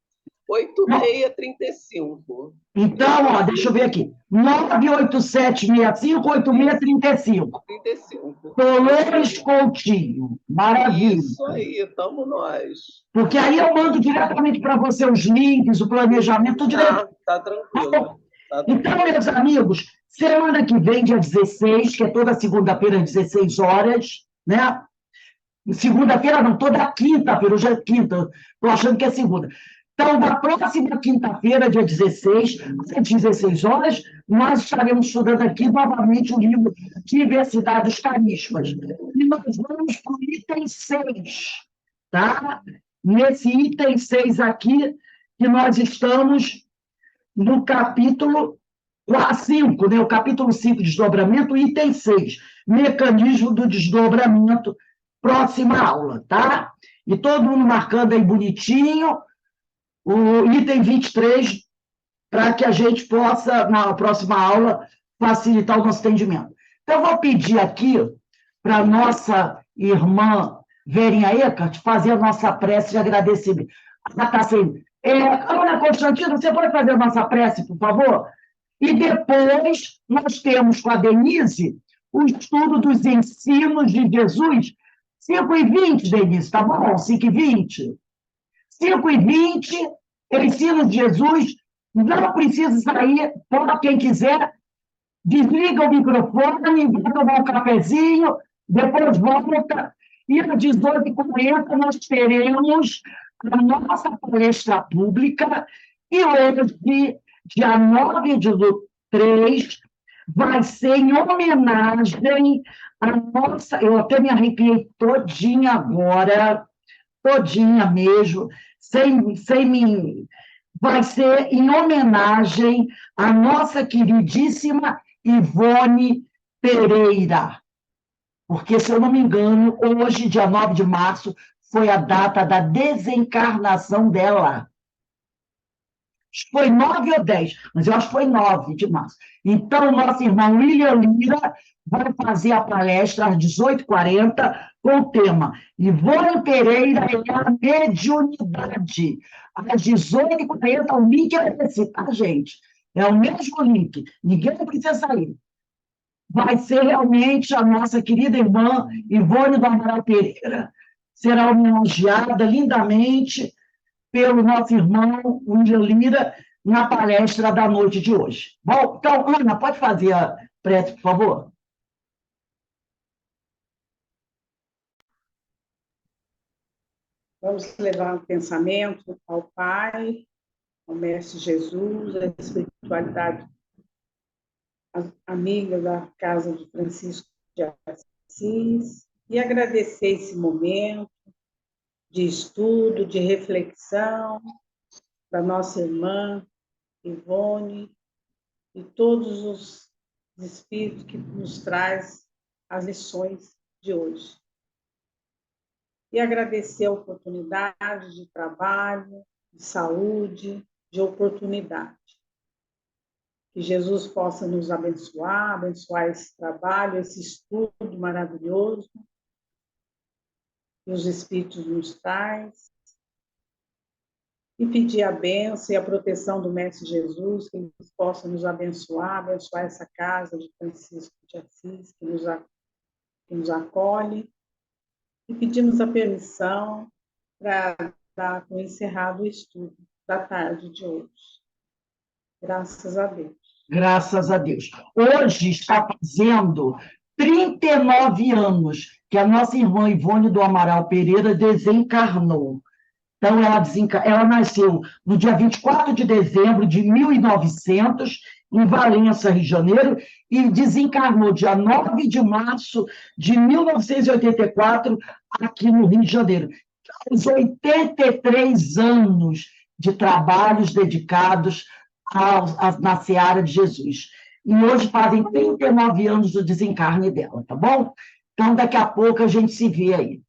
8635. Então, ó, deixa eu ver aqui. 98765-8635. 35. Dolores Coutinho. Maravilha. Isso aí, estamos nós. Porque aí eu mando diretamente para você os links, o planejamento direto. Tá tranquilo. Então, meus amigos, semana que vem, dia 16, que é toda segunda-feira, às 16 horas, né? Segunda-feira não, toda quinta-feira, hoje é quinta, estou achando que é segunda. Então, na próxima quinta-feira, dia 16, às 16 horas, nós estaremos estudando aqui novamente o livro Diversidade dos Carismas. E nós vamos para o item 6, tá? Nesse item 6 aqui, que nós estamos no capítulo 5, né? O capítulo 5, desdobramento, item 6, mecanismo do desdobramento, próxima aula, tá? E todo mundo marcando aí bonitinho o item 23, para que a gente possa, na próxima aula, facilitar o nosso entendimento. Então, eu vou pedir aqui para a nossa irmã Verinha Eckert fazer a nossa prece de agradecimento. Ah, tá assim. Ana Constantino, você pode fazer a nossa prece, por favor? E depois nós temos com a Denise o estudo dos ensinos de Jesus, 5h20, Denise, tá bom? 5h20. 5h20, ensino de Jesus, não precisa sair, pode quem quiser, desliga o microfone, vai tomar um cafezinho, depois volta, e às 18h40 nós teremos a nossa palestra pública, e hoje, dia 9 de 3, vai ser em homenagem à nossa... Eu até me arrepiei todinha agora, todinha mesmo, sem me... Vai ser em homenagem à nossa queridíssima Ivone Pereira. Porque, se eu não me engano, hoje, dia 9 de março, foi a data da desencarnação dela. Foi 9 ou 10, mas eu acho que foi 9 de março. Então, nosso irmão William Lira vai fazer a palestra às 18h40 com o tema Ivone Pereira é a mediunidade. Às 18h40, o link é esse, tá, gente? É o mesmo link. Ninguém precisa sair. Vai ser realmente a nossa querida irmã Ivone do Amaral Pereira. Será homenageada lindamente pelo nosso irmão William Lira na palestra da noite de hoje. Bom, então, Ana, pode fazer a prece, por favor? Vamos levar um pensamento ao Pai, ao Mestre Jesus, à espiritualidade amiga da casa de Francisco de Assis, e agradecer esse momento de estudo, de reflexão da nossa irmã Ivone e todos os espíritos que nos traz as lições de hoje. E agradecer a oportunidade de trabalho, de saúde, de oportunidade. Que Jesus possa nos abençoar esse trabalho, esse estudo maravilhoso que os Espíritos nos traz. E pedir a bênção e a proteção do Mestre Jesus, que Ele possa nos abençoar essa casa de Francisco de Assis, que nos acolhe. E pedimos a permissão para dar com encerrado o estudo da tarde de hoje. Graças a Deus. Graças a Deus. Hoje está fazendo 39 anos que a nossa irmã Ivone do Amaral Pereira desencarnou. Então, ela nasceu no dia 24 de dezembro de 1900 em Valença, Rio de Janeiro, e desencarnou dia 9 de março de 1984, aqui no Rio de Janeiro. Aos 83 anos de trabalhos dedicados na seara de Jesus. E hoje fazem 39 anos do desencarne dela, tá bom? Então, daqui a pouco a gente se vê aí.